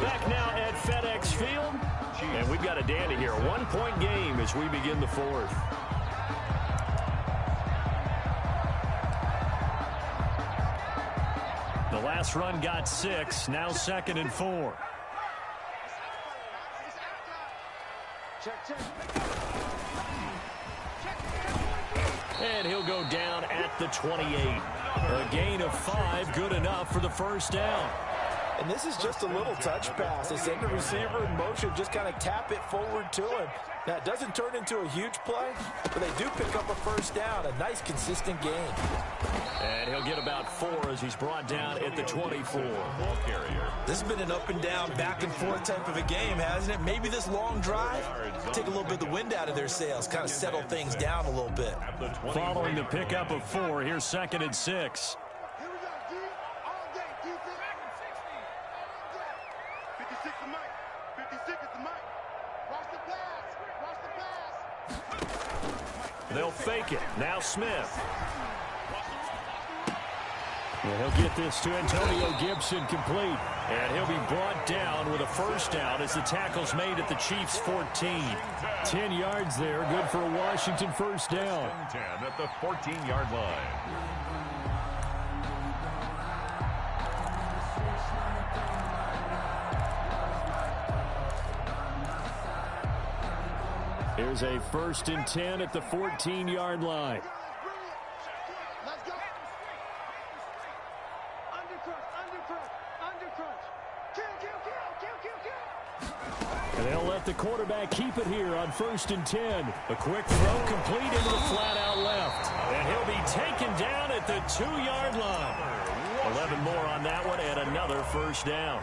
Back now at FedEx Field, and we've got a dandy here. A 1-point game as we begin the 4th. The last run got 6, now 2nd and 4. And he'll go down at the 28. A gain of 5, good enough for the 1st down. And this is just a little touch pass. They send the receiver in motion, just kind of tap it forward to him. Now, it doesn't turn into a huge play, but they do pick up a 1st down, a nice, consistent gain. And he'll get about 4 as he's brought down at the 24. Ball carrier. This has been an up-and-down, back-and-forth type of a game, hasn't it? Maybe this long drive, take a little bit of the wind out of their sails, kind of settle things down a little bit. Following the pickup of 4, here's 2nd and 6. They'll fake it. Now Smith. And he'll get this to Antonio Gibson complete. And he'll be brought down with a first down as the tackle's made at the Chiefs' 14. 10 yards there. Good for a Washington first down. 10 at the 14-yard line. Here's a 1st and 10 at the 14-yard line. And they'll let the quarterback keep it here on 1st and 10. A quick throw complete into the flat out left. And he'll be taken down at the 2-yard line. 11 more on that one and another first down.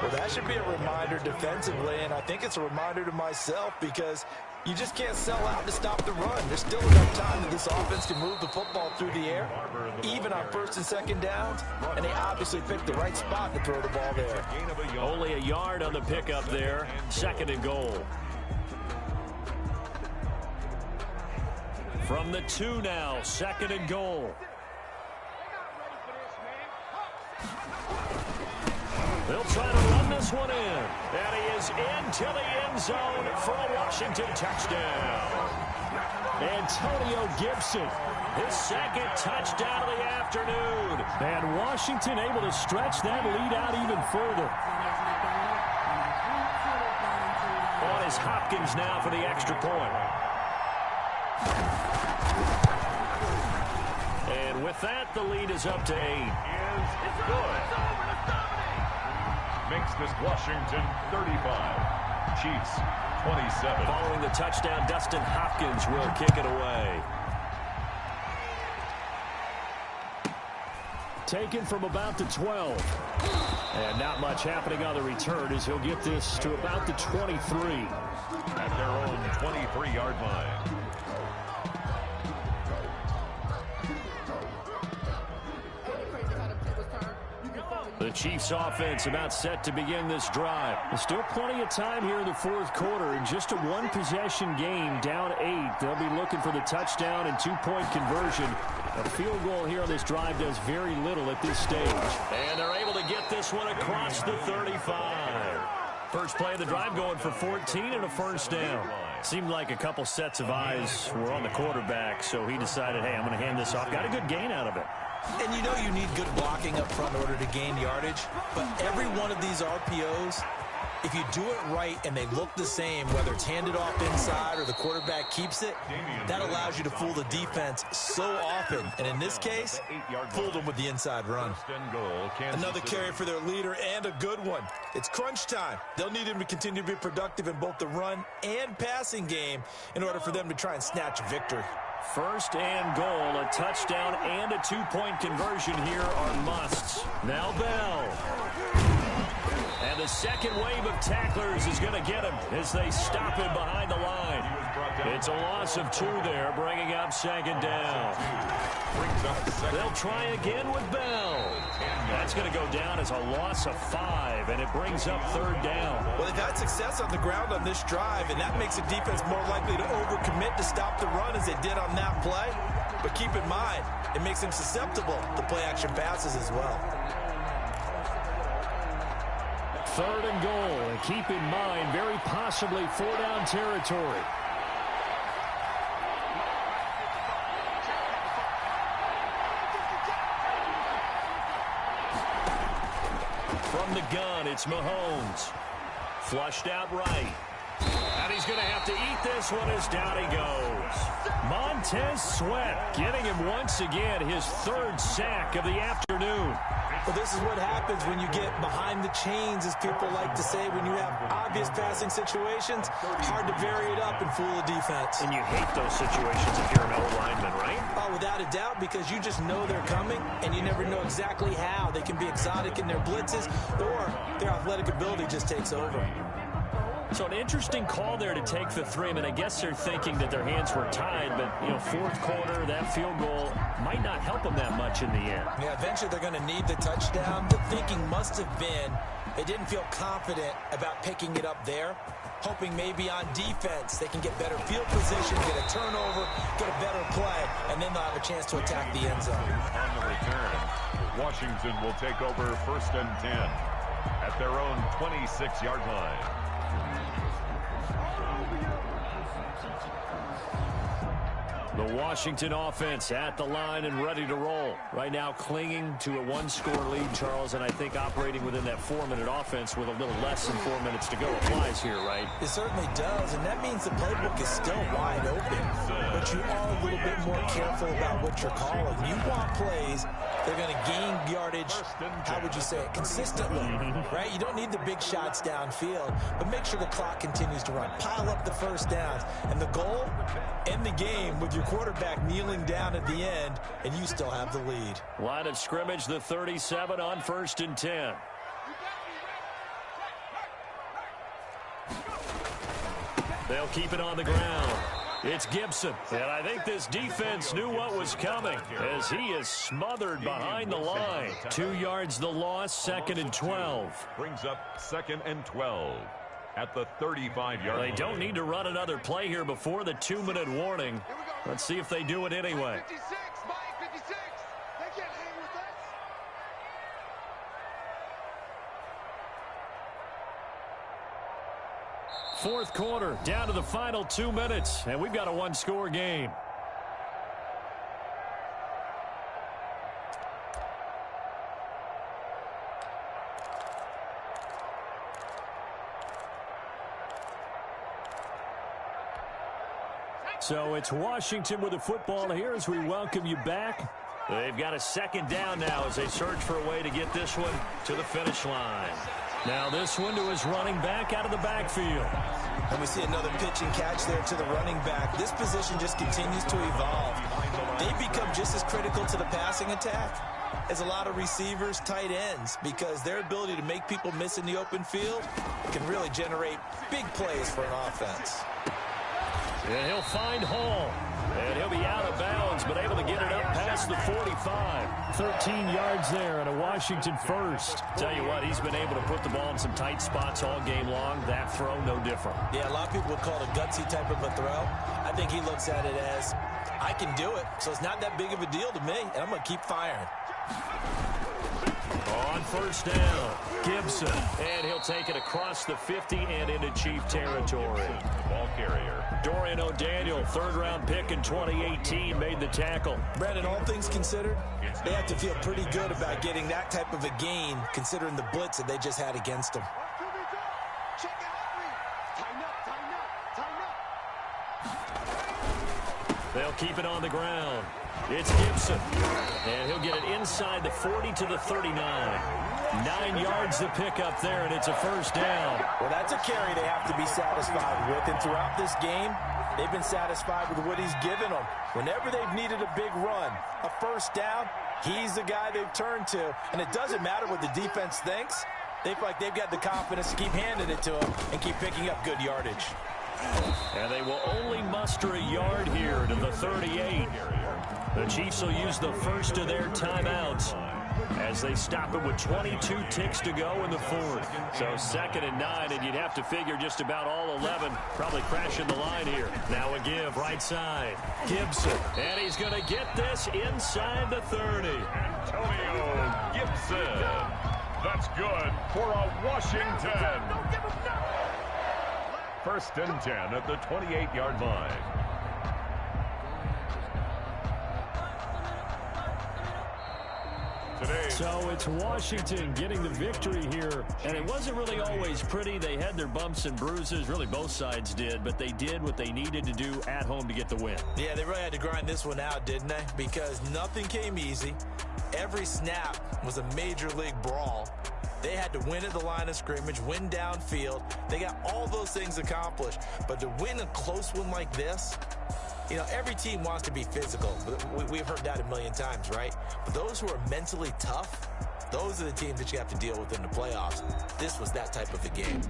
Well, that should be a reminder defensively, and I think it's a reminder to myself because you just can't sell out to stop the run. There's still enough time that this offense can move the football through the air, even on 1st and 2nd downs, and they obviously picked the right spot to throw the ball there. Only a yard on the pickup there. 2nd and goal. From the 2 now, 2nd and goal. They'll try to run this one in. And he is into the end zone for a Washington touchdown. Antonio Gibson, his 2nd touchdown of the afternoon. And Washington able to stretch that lead out even further. On is Hopkins now for the extra point. And with that, the lead is up to 8. Is good. Makes this Washington 35. Chiefs 27. Following the touchdown, Dustin Hopkins will kick it away. Taken from about the 12. And not much happening on the return as he'll get this to about the 23. At their own 23-yard line. The Chiefs offense about set to begin this drive. There's still plenty of time here in the 4th quarter. In just a 1-possession game, down 8. They'll be looking for the touchdown and 2-point conversion. A field goal here on this drive does very little at this stage. And they're able to get this one across the 35. First play of the drive going for 14 and a first down. Seemed like a couple sets of eyes were on the quarterback, so he decided, hey, I'm going to hand this off. Got a good gain out of it. And you know you need good blocking up front in order to gain yardage, but every one of these RPOs, if you do it right and they look the same, whether it's handed off inside or the quarterback keeps it, that allows you to fool the defense so often. And in this case, fooled them with the inside run. Another carry for their leader and a good one. It's crunch time. They'll need him to continue to be productive in both the run and passing game in order for them to try and snatch a victory. 1st and goal, a touchdown and a 2-point conversion here are musts. Now Bell. And the second wave of tacklers is going to get him as they stop him behind the line. It's a loss of 2 there, bringing up 2nd down. They'll try again with Bell. That's going to go down as a loss of 5, and it brings up 3rd down. Well, they've had success on the ground on this drive, and that makes the defense more likely to overcommit to stop the run as they did on that play. But keep in mind, it makes them susceptible to play-action passes as well. 3rd and goal, and keep in mind, very possibly 4-down territory. From the gun, it's Mahomes. Flushed out right. And he's going to have to eat this one as down he goes. Montez Sweat getting him once again his 3rd sack of the afternoon. Well, this is what happens when you get behind the chains, as people like to say. When you have obvious passing situations, hard to vary it up and fool a defense. And you hate those situations if you're an O-lineman, right? Oh, without a doubt, because you just know they're coming, and you never know exactly how. They can be exotic in their blitzes, or their athletic ability just takes over. So an interesting call there to take the 3. I mean, I guess they're thinking that their hands were tied, but, 4th quarter, that field goal might not help them that much in the end. Yeah, eventually they're going to need the touchdown. The thinking must have been they didn't feel confident about picking it up there. hoping maybe on defense they can get better field position, get a turnover, get a better play, and then they'll have a chance to attack the end zone. On the return, Washington will take over 1st and 10 at their own 26-yard line. The Washington offense at the line and ready to roll. Right now clinging to a one-score lead, Charles, and I think operating within that 4-minute offense with a little less than 4 minutes to go applies here, right? It certainly does, and that means the playbook is still wide open. But you are a little bit more careful about what you're calling. You want plays they're going to gain yardage, how would you say it, consistently, right? You don't need the big shots downfield, but make sure the clock continues to run. Pile up the first downs. And the goal, end the game with your quarterback kneeling down at the end, and you still have the lead. Line of scrimmage, the 37 on 1st and 10. They'll keep it on the ground. It's Gibson. And I think this defense knew what was coming as he is smothered behind the line. 2 yards the loss, 2nd and 12. Brings up 2nd and 12 at the 35-yard line. They don't need to run another play here before the 2-minute warning. Let's see if they do it anyway. 56, Mike 56. They can't hang with us. Fourth quarter, down to the final 2 minutes, and we've got a one-score game. So it's Washington with the football here as we welcome you back. They've got a 2nd down now as they search for a way to get this one to the finish line. Now this one to his running back out of the backfield. And we see another pitch and catch there to the running back. This position just continues to evolve. They become just as critical to the passing attack as a lot of receivers, tight ends, because their ability to make people miss in the open field can really generate big plays for an offense. And he'll find Hall. And he'll be out of bounds, but able to get it up past the 45. 13 yards there and a Washington first. Tell you what, he's been able to put the ball in some tight spots all game long. That throw, no different. Yeah, a lot of people would call it a gutsy type of a throw. I think he looks at it as, I can do it, so it's not that big of a deal to me, and I'm going to keep firing. On 1st down, Gibson. And he'll take it across the 50 and into Chief territory. Ball carrier. Dorian O'Daniel, 3rd-round pick in 2018, made the tackle. Brandon, all things considered, they have to feel pretty good about getting that type of a gain, considering the blitz that they just had against them. Check it out. Tighten up. They'll keep it on the ground. It's Gibson. And he'll get it inside the 40 to the 39. 9 yards to pick up there, and it's a 1st down. Well, that's a carry they have to be satisfied with. And throughout this game, they've been satisfied with what he's given them. Whenever they've needed a big run, a 1st down, he's the guy they've turned to. And it doesn't matter what the defense thinks. They feel like they've got the confidence to keep handing it to him and keep picking up good yardage. And they will only muster a yard here to the 38. The Chiefs will use the first of their timeouts as they stop it with 22 ticks to go in the 4th. So 2nd and 9, and you'd have to figure just about all 11 probably crashing the line here. Now a give right side. Gibson. And he's going to get this inside the 30. Antonio Gibson. That's good for a Washington. 1st and 10 at the 28-yard line. So it's Washington getting the victory here. And it wasn't really always pretty. They had their bumps and bruises. Really, both sides did. But they did what they needed to do at home to get the win. Yeah, they really had to grind this one out, didn't they? Because nothing came easy. Every snap was a major league brawl. They had to win at the line of scrimmage, win downfield. They got all those things accomplished. But to win a close one like this, you know, every team wants to be physical. We've heard that a million times, right? But those who are mentally tough, those are the teams that you have to deal with in the playoffs. This was that type of a game.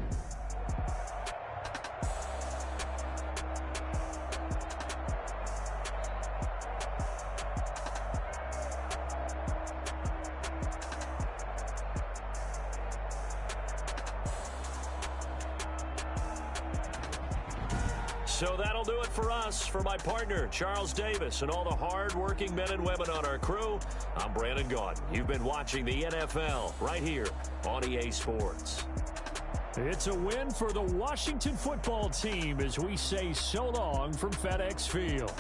So that'll do it for us. For my partner, Charles Davis, and all the hard-working men and women on our crew, I'm Brandon Gaudin. You've been watching the NFL right here on EA Sports. It's a win for the Washington football team as we say so long from FedEx Field.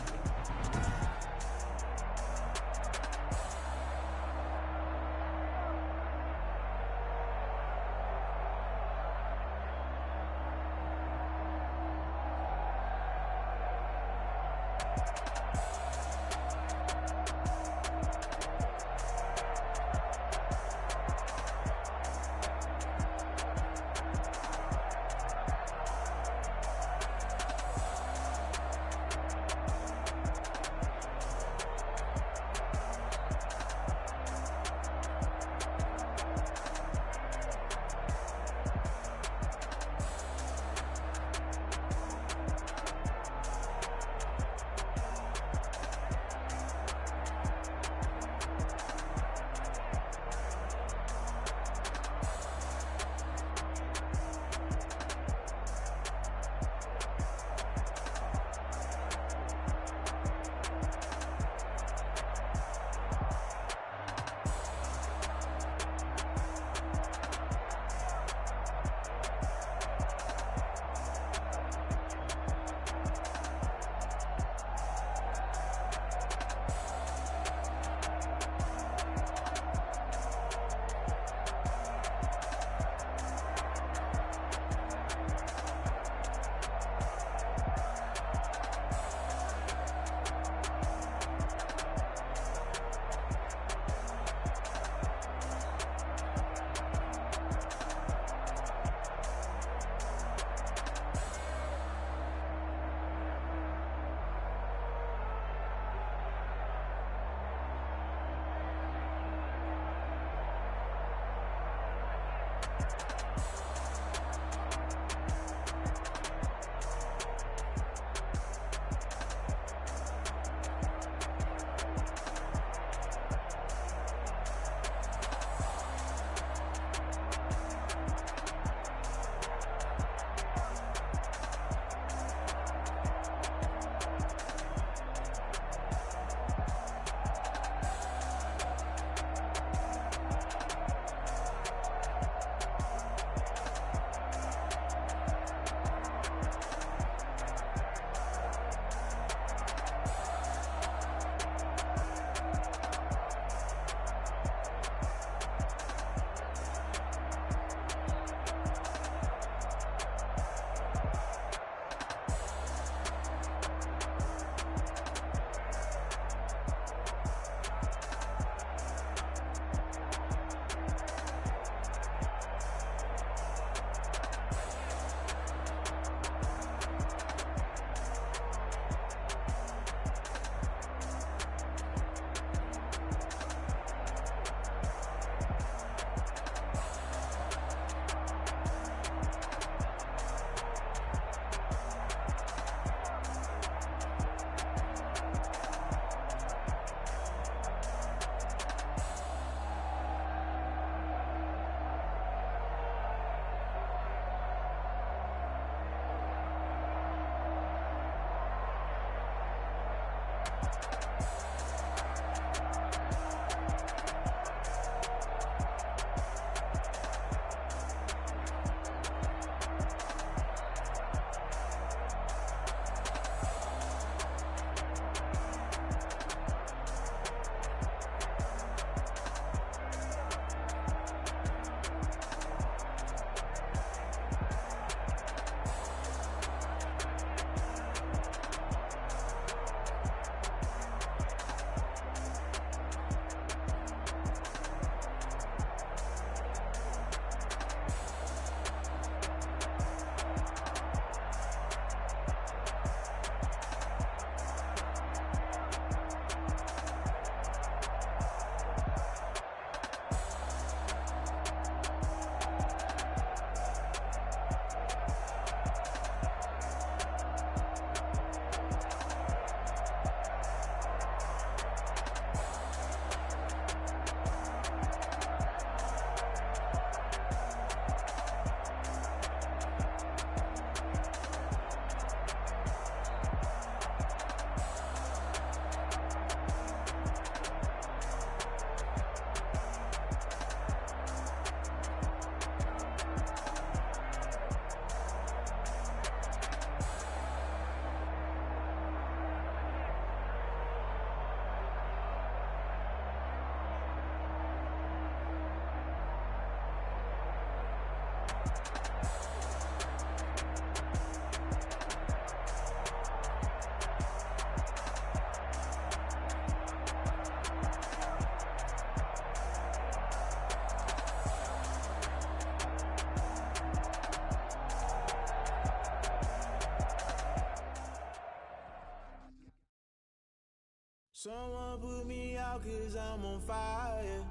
Someone put me out 'cause I'm on fire.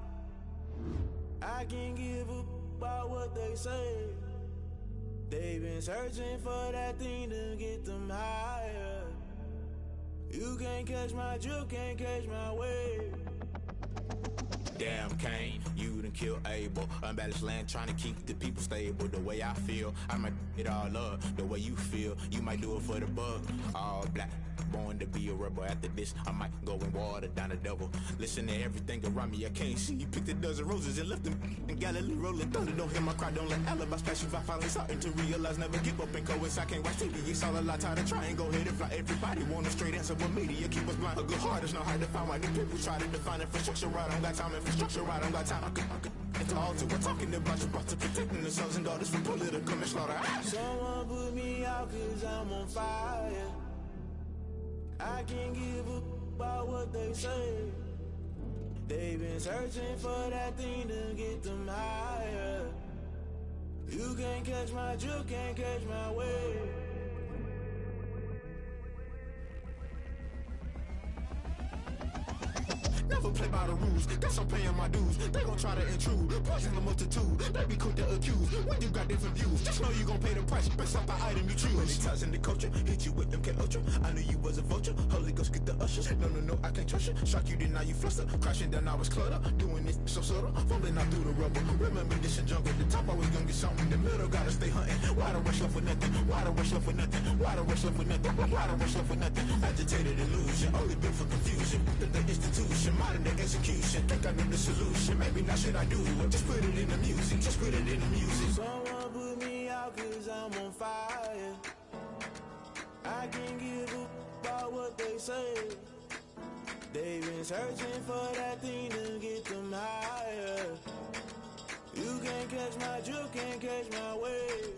I can't give up about what they say. They've been searching for that thing to get them higher. You can't catch my drift, can't catch my wave. Damn, Kane, you done killed Abel. Unbalanced land, trying to keep the people stable. The way I feel, I might it all up. The way you feel, you might do it for the bug. All black, born to be a rebel. After this, I might go and water down the devil. Listen to everything around me, I can't see. You picked a dozen roses and left them in Galilee rolling thunder. Don't hear my cry, don't let alibis pass you. I finally starting to realize, never give up and coincide. Can't watch TV, it's all a lot. Tired of trying, go ahead and fly. Everybody want a straight answer, but media keep us blind. A good heart is not hard to find. Why do people try to define infrastructure right? I don't got time, infrastructure right, I don't got time. I could it's all to we're talking about you, about to protecting the sons and daughters from political and slaughter. Someone put me out 'cause I'm on fire. I can't give up about what they say. They've been searching for that thing to get them higher. You can't catch my drift, can't catch my wave. Never play by the rules, guess I'm paying my dues. They gon' try to intrude, poison the multitude. They be quick to accuse, when you got different views. Just know you gon' pay the price, based off the item you choose. Many times in the culture, hit you with MK Ultra. I knew you was a vulture, Holy Ghost get the ushers. No, I can't trust you. Shock you, then now you fluster. Crashing down, I was cluttered. Doing this so subtle, falling out through the rubble. Remember this in jungle, the top I was gonna get something. The middle gotta stay hunting. Why the rush left for nothing? Why the rush left for nothing? Why the rush left for nothing? Why the rush left for nothing? Agitated illusion, only built for confusion. The institution, modern day execution. Think I know the solution. Maybe not should I do it? Just put it in the music. Just put it in the music. Someone put me out 'cause I'm on fire. I can't give up about what they say. They've been searching for that thing to get them higher. You can't catch my drift, can't catch my wave.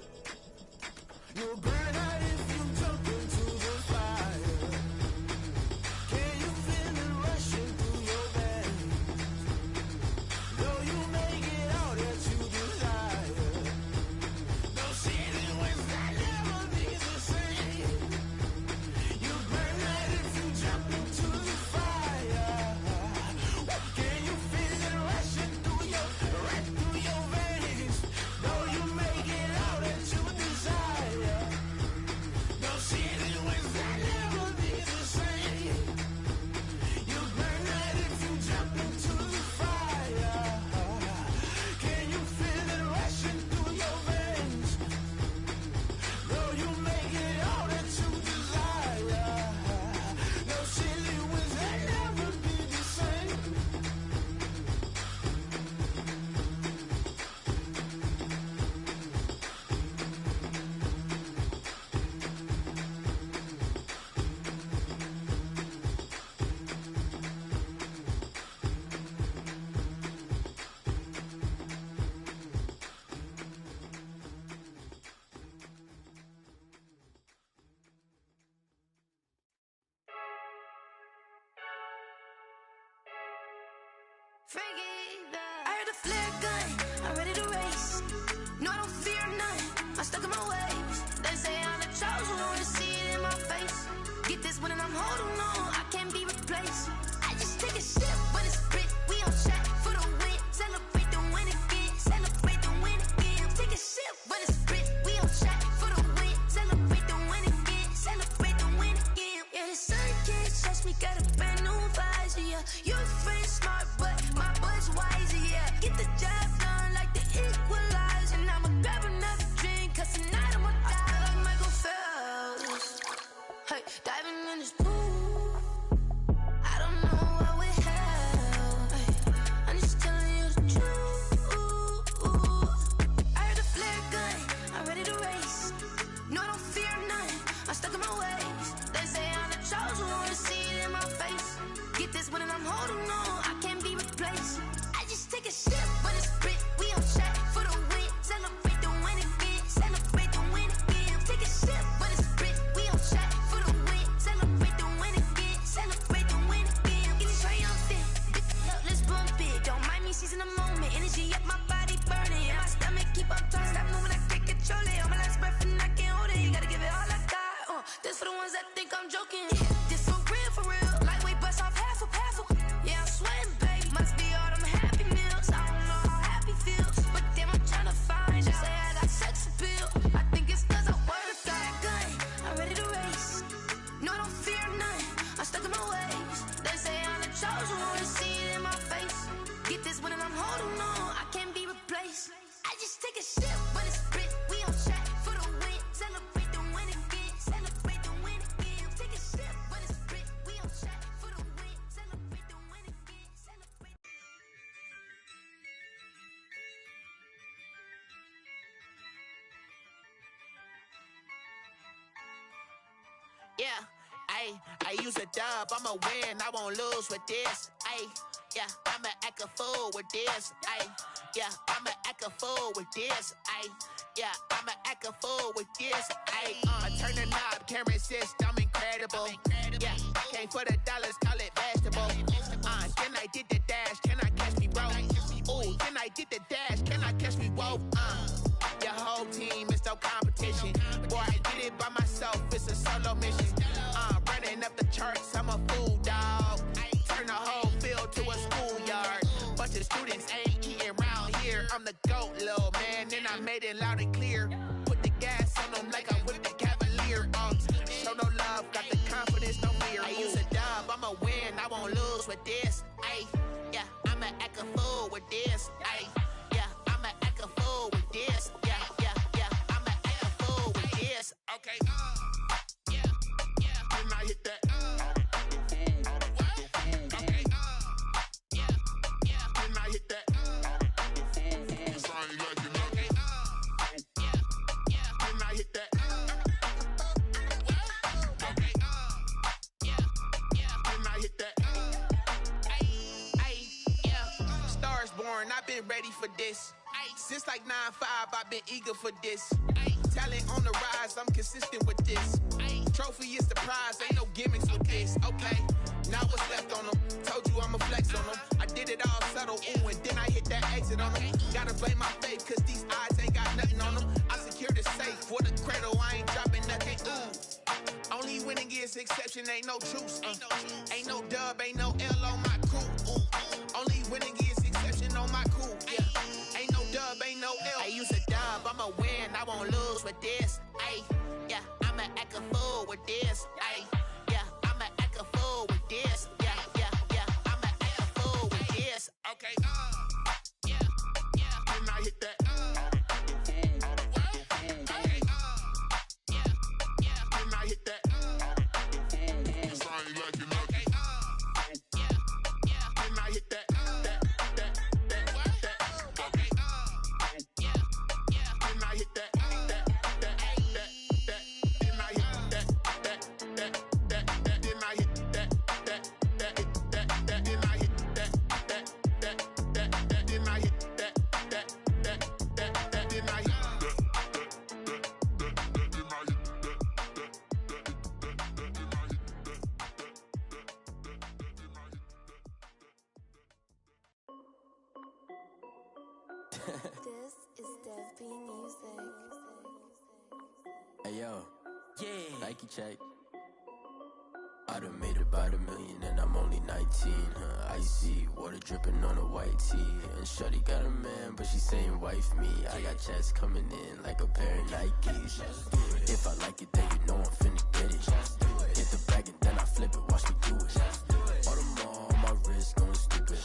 You'll burn out if you jump into the fire. Can you feel it rushing through your veins? Though you may get all that you desire, no city was that never be the same. You burn out if you jump into the fire. Can you feel it rushing through your veins? Though you may get all that you desire, no city was that never be the same. You burn out if you jump into the fire. Can you feel it rushing through your veins? Though you may get all that you desire, no city was that never be the same. I heard a flare gun, I'm ready to race. No, I don't fear none, I'm stuck in my ways. They say I'm the chosen one, to see it in my face. Get this one and I'm holding on, I can't be replaced. I just take a sip when it's split, we on track for the win. Celebrate the win again, celebrate the win again. Take a sip when it's split, we on track for the win. Celebrate the win again, celebrate the win again. Yeah, the sun can't touch me, got a brand new visor, yeah. You're a friend smart, but my boy's wiser, yeah. Get the job done like the equalizer. And I'ma grab another drink, 'cause tonight I'ma die like Michael Phelps. Hey, diving in this pool, I don't know what we have. Hey, I'm just telling you the truth. I heard a flare gun, I'm ready to race. No, I don't fear none, I'm stuck in my ways. They say I'm the chosen one, to see it in my face. Get this one and I'm holding on, I can't be replaced. I just take a sip when it's split, we on track for the win. Celebrate the win again, celebrate the win again. Take a sip when it's split, we on track for the win. Celebrate the win again, celebrate the win again. Getting triumphant, let's bump it. Don't mind me seizing the moment, energy up my body burning. And my stomach keep up turning, stop moving, I can't control it. On my last breath and I can't hold it, you gotta give it all I got. This for the ones that think I'm joking. This for real, lightweight bust off half a a sip when it's split. We on track for the win. Celebrate the win again. Celebrate the win again. Take a sip when it's split. We on track for the win. Celebrate the win again. Celebrate. Yeah, I use a dub, I'ma win, I won't lose with this. Yeah, I'ma act a fool with this. Yeah, I'ma act a fool with this. Yeah, I'ma act a fool with this. I turn the knob, can't resist, I'm incredible. Yeah, came for the dollars, call it vegetable. Then I did the dash, can I catch me, bro? Ooh, then I did the dash, can I catch me, whoa? Your whole team is no competition. Boy, I did it by myself, it's a solo mission. Running up the charts, I'm a fool, dog. Turn the whole field to a schoolyard. Bunch of students ain't eating round here. I'm the GOAT, little man, and I made it loud and clear. Put the gas on them like I whipped the Cavalier. Show no love, got the confidence, no fear. I use a dub, I'ma win, I won't lose with this. Yeah, I'ma act a fool with this. Yeah, I'ma act a fool with this. Yeah, I'ma act a fool with this. Okay, Then I hit that. Okay, Then I hit that. It's only like you know. Then I hit that. Okay, Then I hit that. Yeah. Stars born, I've been ready for this. Since like 9-5, I've been eager for this. Talent on the rise, I'm consistent with this. Trophy is the prize, ain't no gimmicks with this. Okay, now what's left on them? Told you I'ma flex on them. I did it all subtle, ooh, and then I hit that exit on them. Gotta blame my faith, cause these odds ain't got nothing on them. I secured the safe for the cradle, I ain't dropping nothing, ooh. Only winning is exception, ain't no truce. Ain't no dub, ain't no L on my crew. Only winning is exception on my crew. Yeah, ain't no dub, ain't no L. I use a dub, I'ma win, I won't lose with this. Yeah, I'ma act a fool with this. Yeah, I'ma act a fool with this. Yeah, I'ma act a fool with this. Okay, Then I hit that. Okay, Then I hit that. It's only like you know. Okay, Then I hit that. Okay, Then I hit that. This is Dev B Music. Hey yo, Nike check. I done made about $1 million and I'm only 19. Icy water dripping on a white tee. And shorty got a man, but she saying wife me. I got checks coming in like a pair of Nikes. If I like it, then you know I'm finna get it. Hit the bag and then I flip it, watch me do it. All them on my wrist going stupid.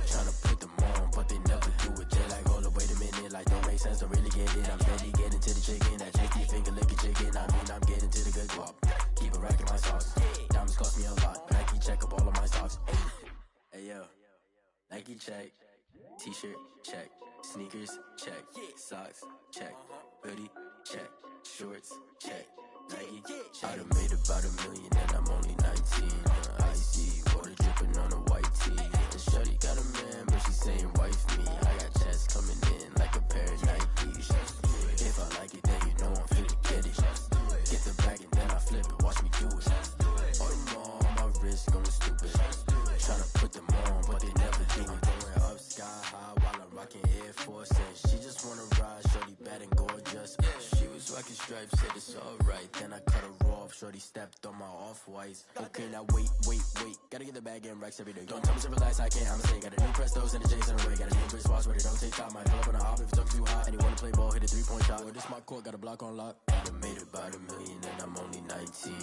Tryna put them on, but they never do it. They like, hold up, wait a minute, like don't make sense, don't really get it. I'm steady getting to the chicken, that chicky finger licking chicken. I mean, I'm getting to the good guap. Keep a rack in my socks. Diamonds cost me a lot. Nike check up all of my stocks. Hey yo, Nike check. T-shirt check. Sneakers check. Socks check. Hoodie check. Shorts check. Nike I done made about $1 million and I'm only 19. Icy water dripping on a white tee. And shorty got a man, but she saying wife me. I got checks coming in like a pair of Nikes. If I like it, then you know I'm finna get it. Get the bag and then I flip it, watch me do it. All them on my wrist going stupid. Tryna put them on, but they never do it. Going up sky high while I'm rocking Air Force. And she just wanna ride, shorty bad and gorgeous. She was rocking stripes, said it's alright. Then I cut her off, shorty stepped on my off-whites. Okay, now wait. Gotta get the bag and racks every day. Don't tell me to relax, I can't, I'ma say. Got a new Prestos and a J's in the way. Got a new Chris Foss, but it don't take time. Might pull up on a hop if it's up too hot. And you wanna play ball, hit a 3-point shot. Or this my court, got a block on lock. I done made about $1 million and I'm only 19.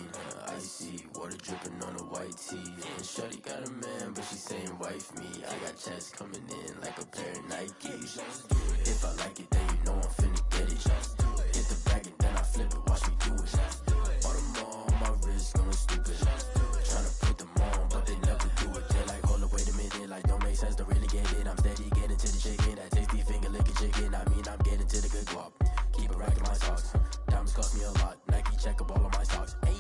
Icy water dripping on a white tee. And shorty got a man, but she saying wife me. I got checks coming in like a pair of Nikes. If I like it, then you know I'm sense to really get it. I'm steady getting to the chicken. That tasty finger licking chicken. I mean, I'm getting to the good guap. Keep a rack in my socks. Diamonds cost me a lot. Nike check up all of my socks. Hey.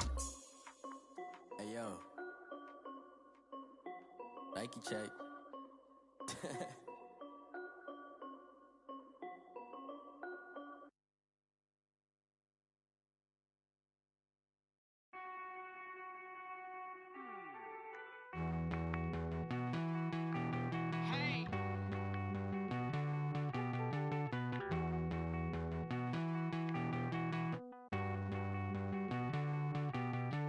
Hey, yo. Nike check.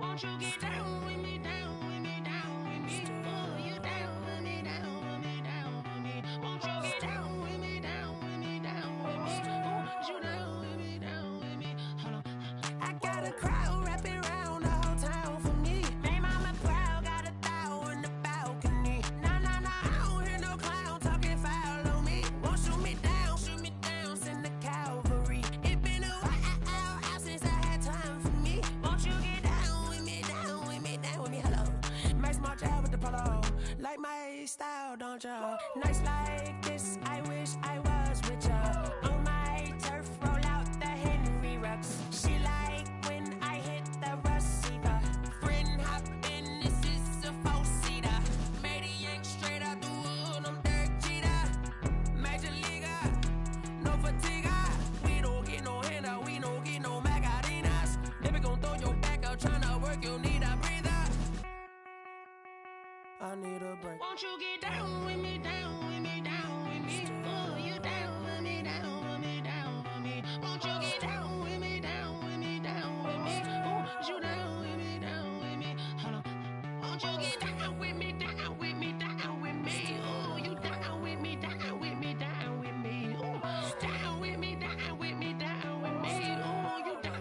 Won't you get down with me, down with me, down with me? Oh, you down with me, down with me, down with me. Won't you get down with me, down with me, down with me? Oh, you down with me, down with me? Hold on. I got a crowd wrapping around the whole town for me. They mama proud, got a thou in the balcony. Nah, nah, nah, I don't hear no clown talking foul on me. Won't shoot me down, send the cavalry. It been a while since I had time for me. Won't you get down with me, down with me, down with me? Hello. Nice march out with the polo. Like my style, don't ya? Nice like this, I wish I was with ya. On my turf, roll out the Henry Rux. She like when I hit the receiver. Friend hop in, this is a four-seater. Made a yank straight out the wood, I'm Derek Jeter. Major leaguer, no fatigue. We don't get no handout, we don't get no Magarinas. Never gon' throw your back out, tryna work, you need a breather. I need a break. Won't you get down with me, down with me, down with me? Oh, you down with me, down with me, down with me? Won't you get down with me, down with me, down with me? Oh, you down with me, down with me? Hold on. Won't you get down with me, down with me, down with me? Oh, you down with me, down with me, down with me? Oh, down with me, down with me, down with me? Oh, you down.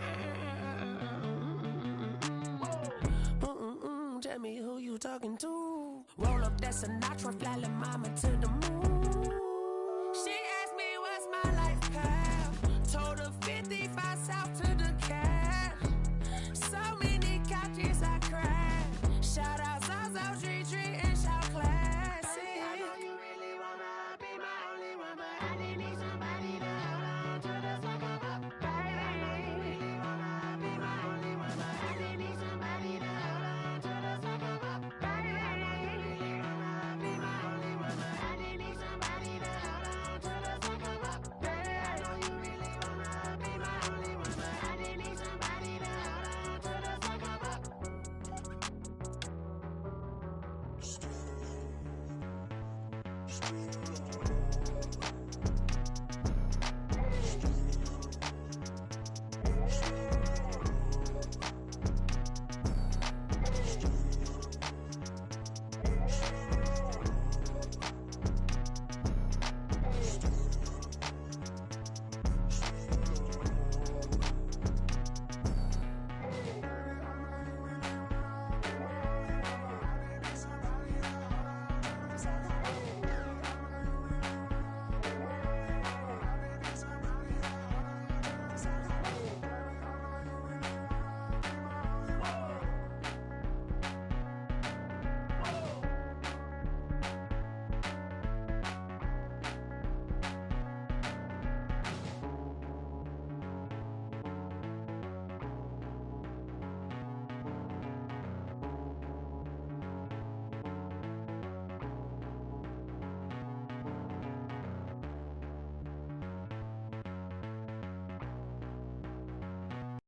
Tell me who you talking to. Roll up that Sinatra, fly la mama to the moon. She asked me what's my life path. Told her 55 south to the cat. So many couches I cried. Shout out Zazo, Tree, and shout classic. I know you really wanna be my only one, but I didn't need somebody to hold on to the fuck up, baby. I know you really wanna be my only one, but I didn't need somebody to hold on to the fuck up, baby. I know you really wanna be my only one, but I didn't need somebody to hold on to the fuck up, baby. I know you really wanna be my only one, but I didn't need somebody to hold on to the fuck up.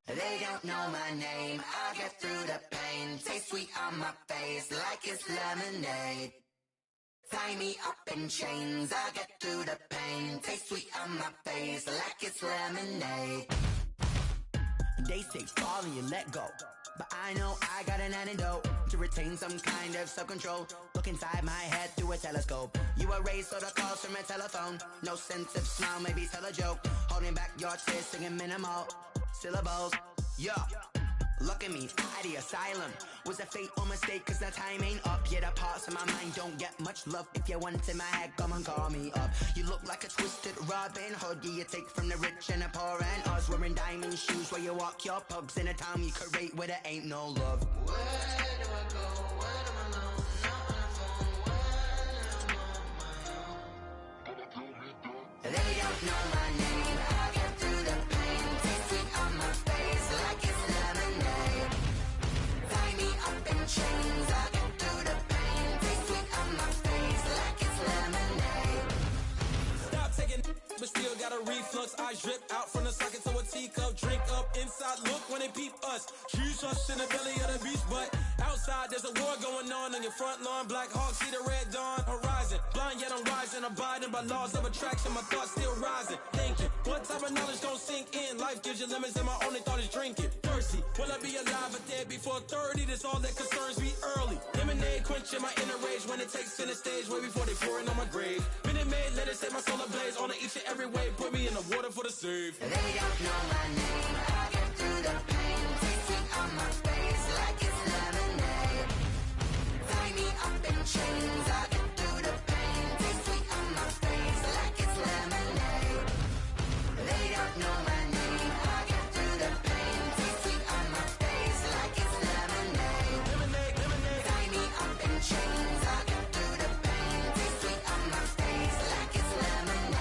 They don't know my name, I get through the pain. Taste sweet on my face like it's lemonade. Tie me up in chains, I get through the pain. Taste sweet on my face like it's lemonade. They say fall and you let go, but I know I got an antidote to retain some kind of self-control. Look inside my head through a telescope. You erase all the calls from a telephone. No sense of smile, maybe tell a joke. Holding back your tears, singing minimal syllables. Yeah, look at me, out the asylum. Was a fate or mistake, cause the time ain't up. Yeah, the parts of my mind don't get much love. If you want in my head, come and call me up. You look like a twisted Robin Hood. Yeah, you take from the rich and the poor and us. Wearing diamond shoes where you walk your pugs in a town you create where there ain't no love. Where do I go? Where am I alone? Not on the phone. Where am I? don't know my name. I get through the pain. Taste sweet on my face like it's lemonade. Tie me up in chains. I get through the pain. Taste sweet on my face like it's lemonade. Stop taking but still got a reflux. Eyes drip out from the socket to a teacup. Drink up inside, look when they peep us. Choose us in the belly of the beast, but outside there's a war going on your front lawn. Black Hawk, see the red dawn horizon. Blind yet I'm rising, abiding by laws of attraction. My thoughts still rising, thinking what type of knowledge don't sink in. Life gives you limits and my only thought is drinking. Thirsty, will I be alive or dead before 30? That's all that concerns me early. Lemonade quenching my inner rage when it takes center stage way before they pour it on my grave. Minute Maid, let it set my soul ablaze on each and every way. Put me in the water for the save. They don't know my name. I get through the pain. Taste sweet on my face like it's lemonade. Tie me up in chains. I get through the pain. Taste sweet on my face like it's lemonade. They don't know my name. I get through the pain. Taste sweet on my face like it's lemonade. Lemonade, lemonade. Tie me up in chains. I get through the pain. Taste sweet on my face like it's lemonade.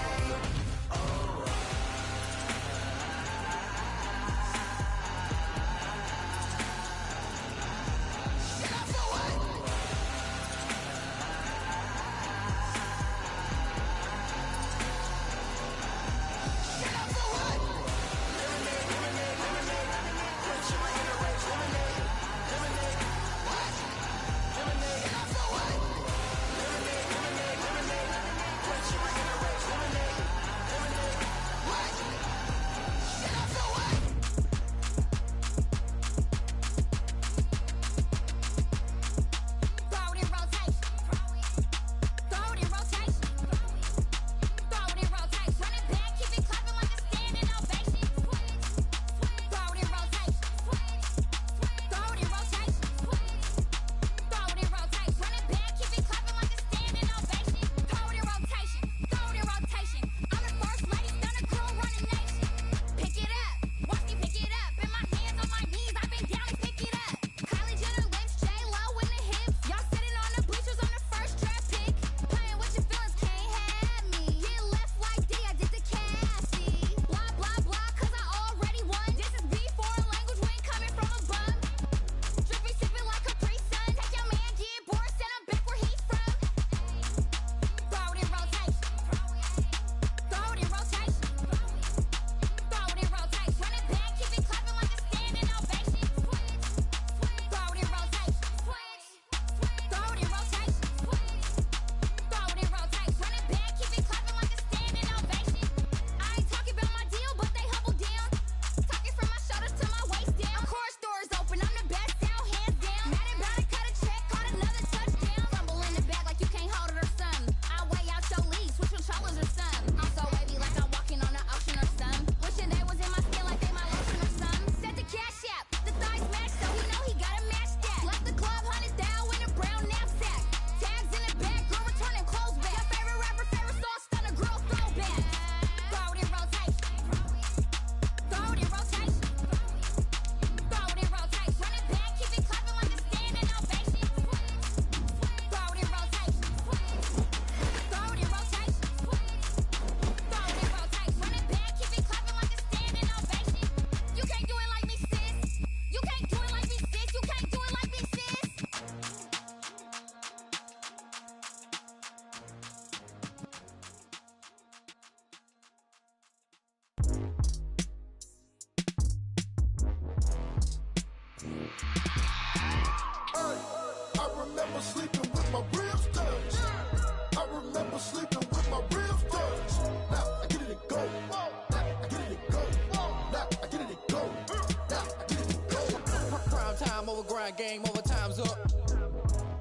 Game over, time's up.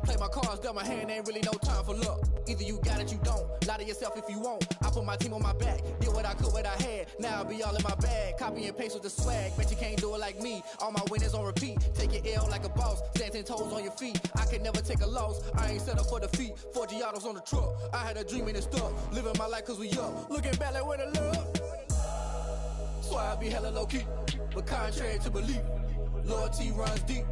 Play my cards, dealt my hand, ain't really no time for luck. Either you got it, you don't. Lie to yourself if you won't. I put my team on my back, did what I could, what I had. Now I'll be all in my bag. Copy and paste with the swag. Bet you can't do it like me. All my winners on repeat. Take your L like a boss. Stand 10 toes on your feet. I can never take a loss. I ain't set up for defeat. 4 Giottos on the truck. I had a dream and it's stuck. Living my life cause we up. Looking back like where the love. So I be hella low key. But contrary to belief, loyalty runs deep.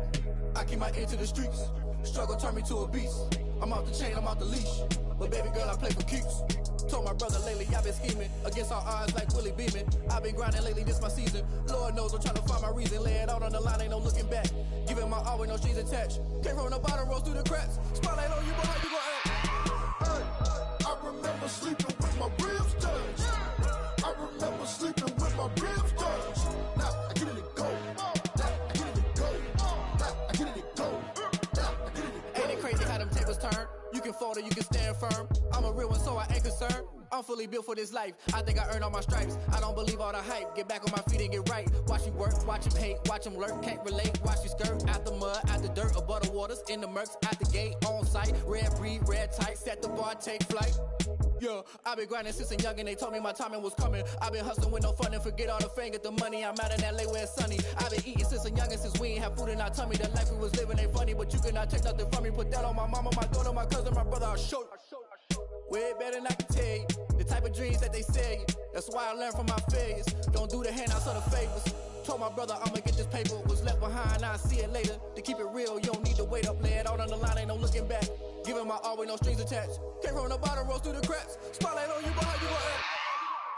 I keep my ear to the streets. Struggle turned me to a beast. I'm off the chain, I'm off the leash. But baby girl, I play for keeps. Told my brother lately, I've been scheming against all odds like Willie Beeman. I've been grinding lately, this my season. Lord knows I'm trying to find my reason. Lay it out on the line, ain't no looking back. Giving my all with no strings attached. Came from the bottom, rose through the cracks. Spotlight on you, but how you gon' act? Hey, I remember sleeping with my ribs touched. I remember sleeping with my ribs touched. Now I get it to go. Now I get it to go. Now I get it to go. Now I get it to go. Ain't it crazy how them tables turn? You can fold or you can stand firm. I'm a real one, so I ain't concerned. I'm fully built for this life. I think I earned all my stripes. I don't believe all the hype. Get back on my feet and get right. Watch you work, watch him hate, watch him lurk. Can't relate, watch you skirt. Out the mud, out the dirt, above the waters, in the murks, out the gate, on site. Red breed, red tight, set the bar, take flight. Yeah, I've been grinding since a young and they told me my timing was coming. I've been hustling with no fun and forget all the fame, get the money. I'm out in LA where it's sunny. I've been eating since a young and since we ain't have food in our tummy. The life we was living ain't funny, but you cannot take nothing from me. Put that on my mama, my daughter, my cousin, my brother, I'll show you. Way better than I can tell you. The type of dreams that they sell you. That's why I learned from my failures. Don't do the handouts or the favors. Told my brother I'ma get this paper. Was left behind, I'll see it later. To keep it real, you don't need to wait up. Lay it out on the line, ain't no looking back. Giving my all with no strings attached. Came from the bottom, rose through the cracks. Spotlight on you, but how you gon' act?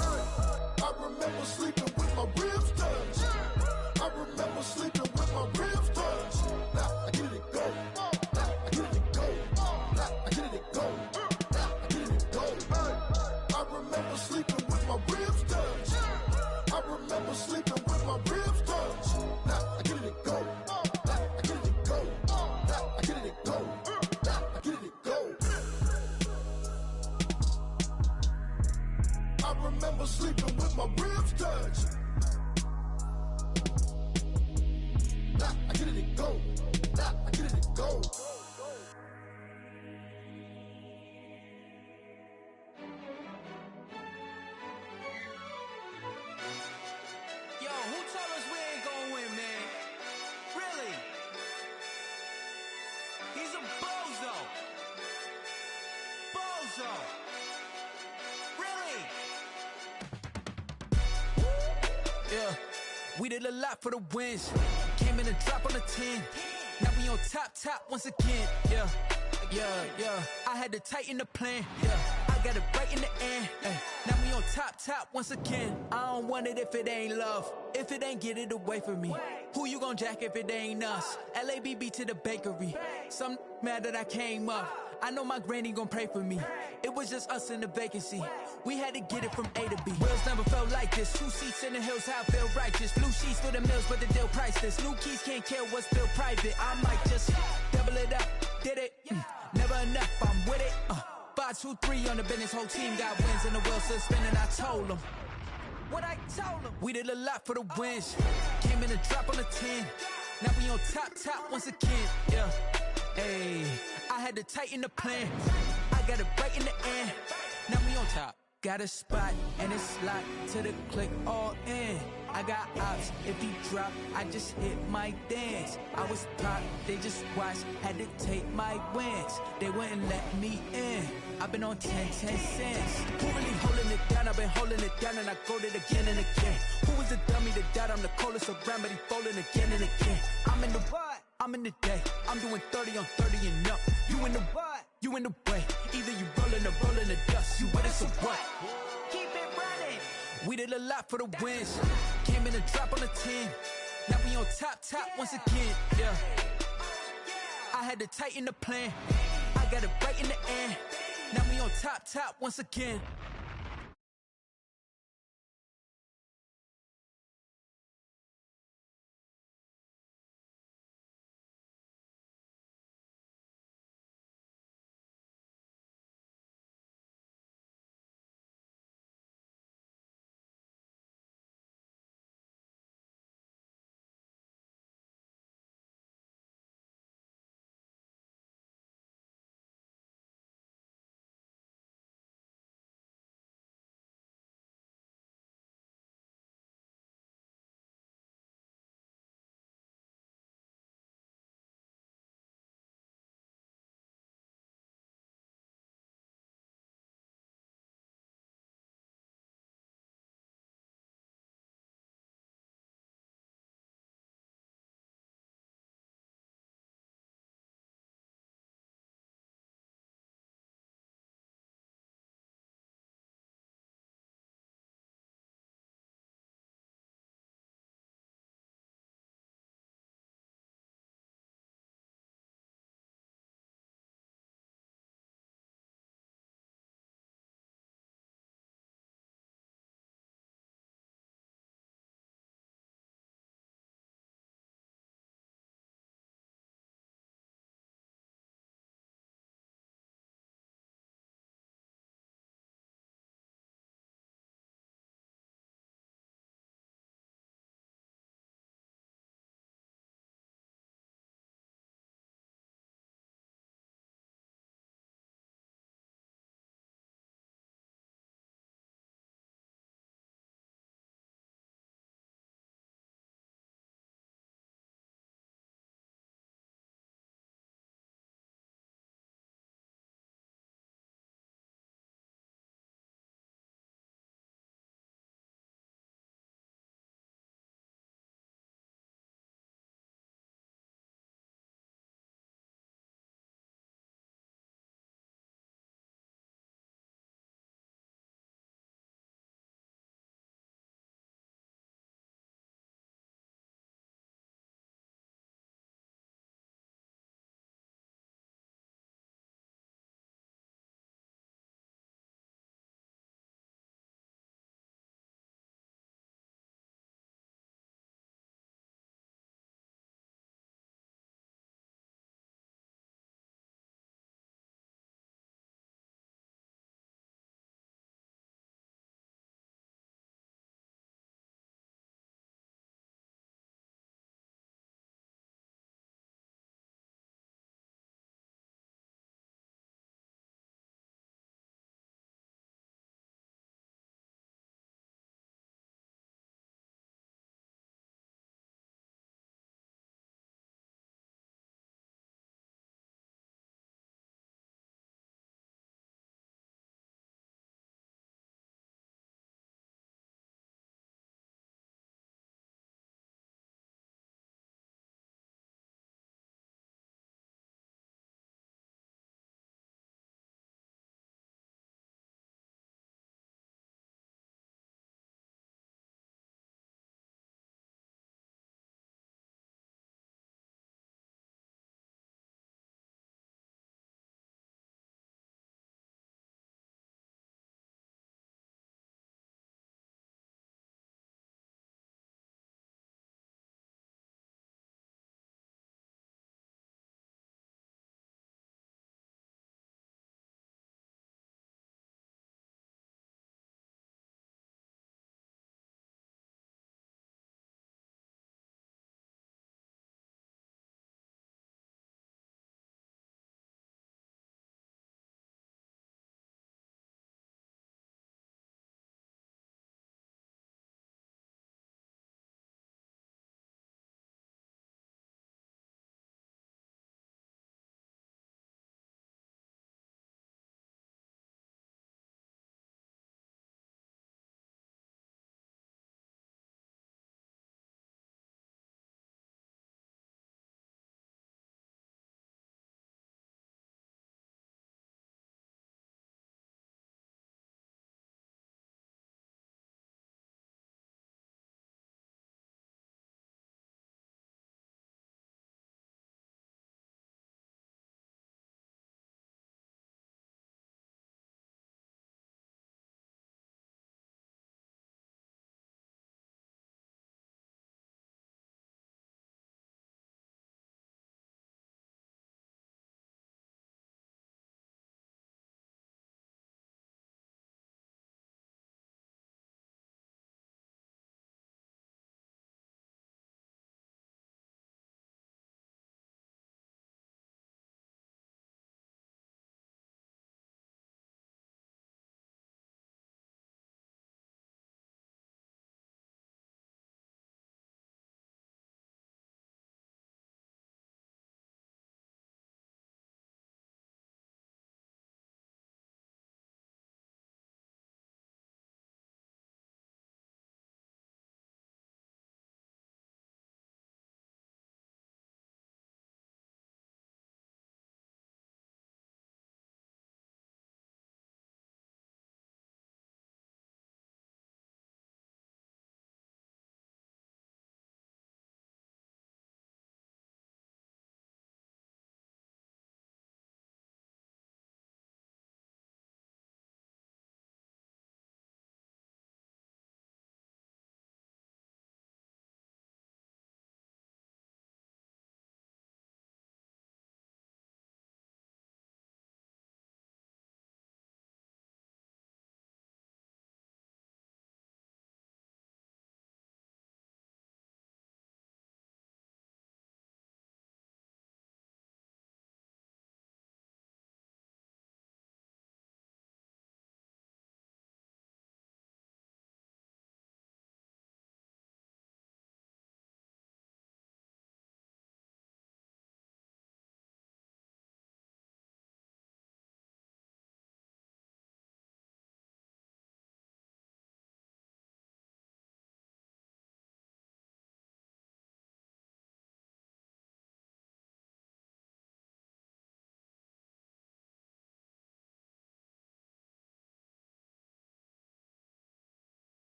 Hey, I remember sleeping with my ribs touched. I remember sleeping with my ribs touched. Now I get it to go. Now I get it to go. Now I get it to go. Now I get it to go. Hey, I remember sleeping with my ribs touched. I remember sleeping with my ribs touched. Now I get it to go. Now I get it to go. Now I get it to go. Now I get it to go. I remember sleeping with my ribs touched. Now I get it to go. Now I get it to go. Yo, who told us we ain't gonna win, man? Really? He's a bozo. Bozo. Really? Yeah, we did a lot for the wins. Came in and dropped on the 10. Now we on top once again. Yeah. I had to tighten the plan. Yeah, I got it right in the end. Now we on top once again. I don't want it if it ain't love. If it ain't, get it away from me. Who you gon' jack if it ain't us? LABB to the bakery. Some mad that I came up. I know my granny gon' pray for me. It was just us in the vacancy. We had to get it from A to B. Wheels never felt like this. 2 seats in the hills, how I feel righteous. Blue sheets for the mills, but the deal priceless. New keys can't care what's still private. I might just double it up. Did it? Never enough, I'm with it. 5, 2, 3 on the business. Whole team got wins and the wheels still spinning. I told them what I told them. We did a lot for the wins. Came in and drop on the 10. Now we on top once again. Yeah. Hey, I had to tighten the plan. I got it right in the end. Now we on top. Got a spot and it's locked to the click all in. I got ops, if he drop, I just hit my dance. I was top, they just watched, had to take my wins. They wouldn't let me in. I've been on 10 cents. Who really holding it down? I've been holding it down and I go it again and again. Who was the dummy that died? I'm the coldest around, but he falling again and again. I'm in the what? I'm in the day. I'm doing 30 on 30 and up. You in the what? You in the way. Either you rolling or rolling the dust. You with us or what? Keep it running. We did a lot for the wins. Came in and drop on the 10. Now we on top once again. Yeah. I had to tighten the plan. I got it right in the end. Now we on top once again.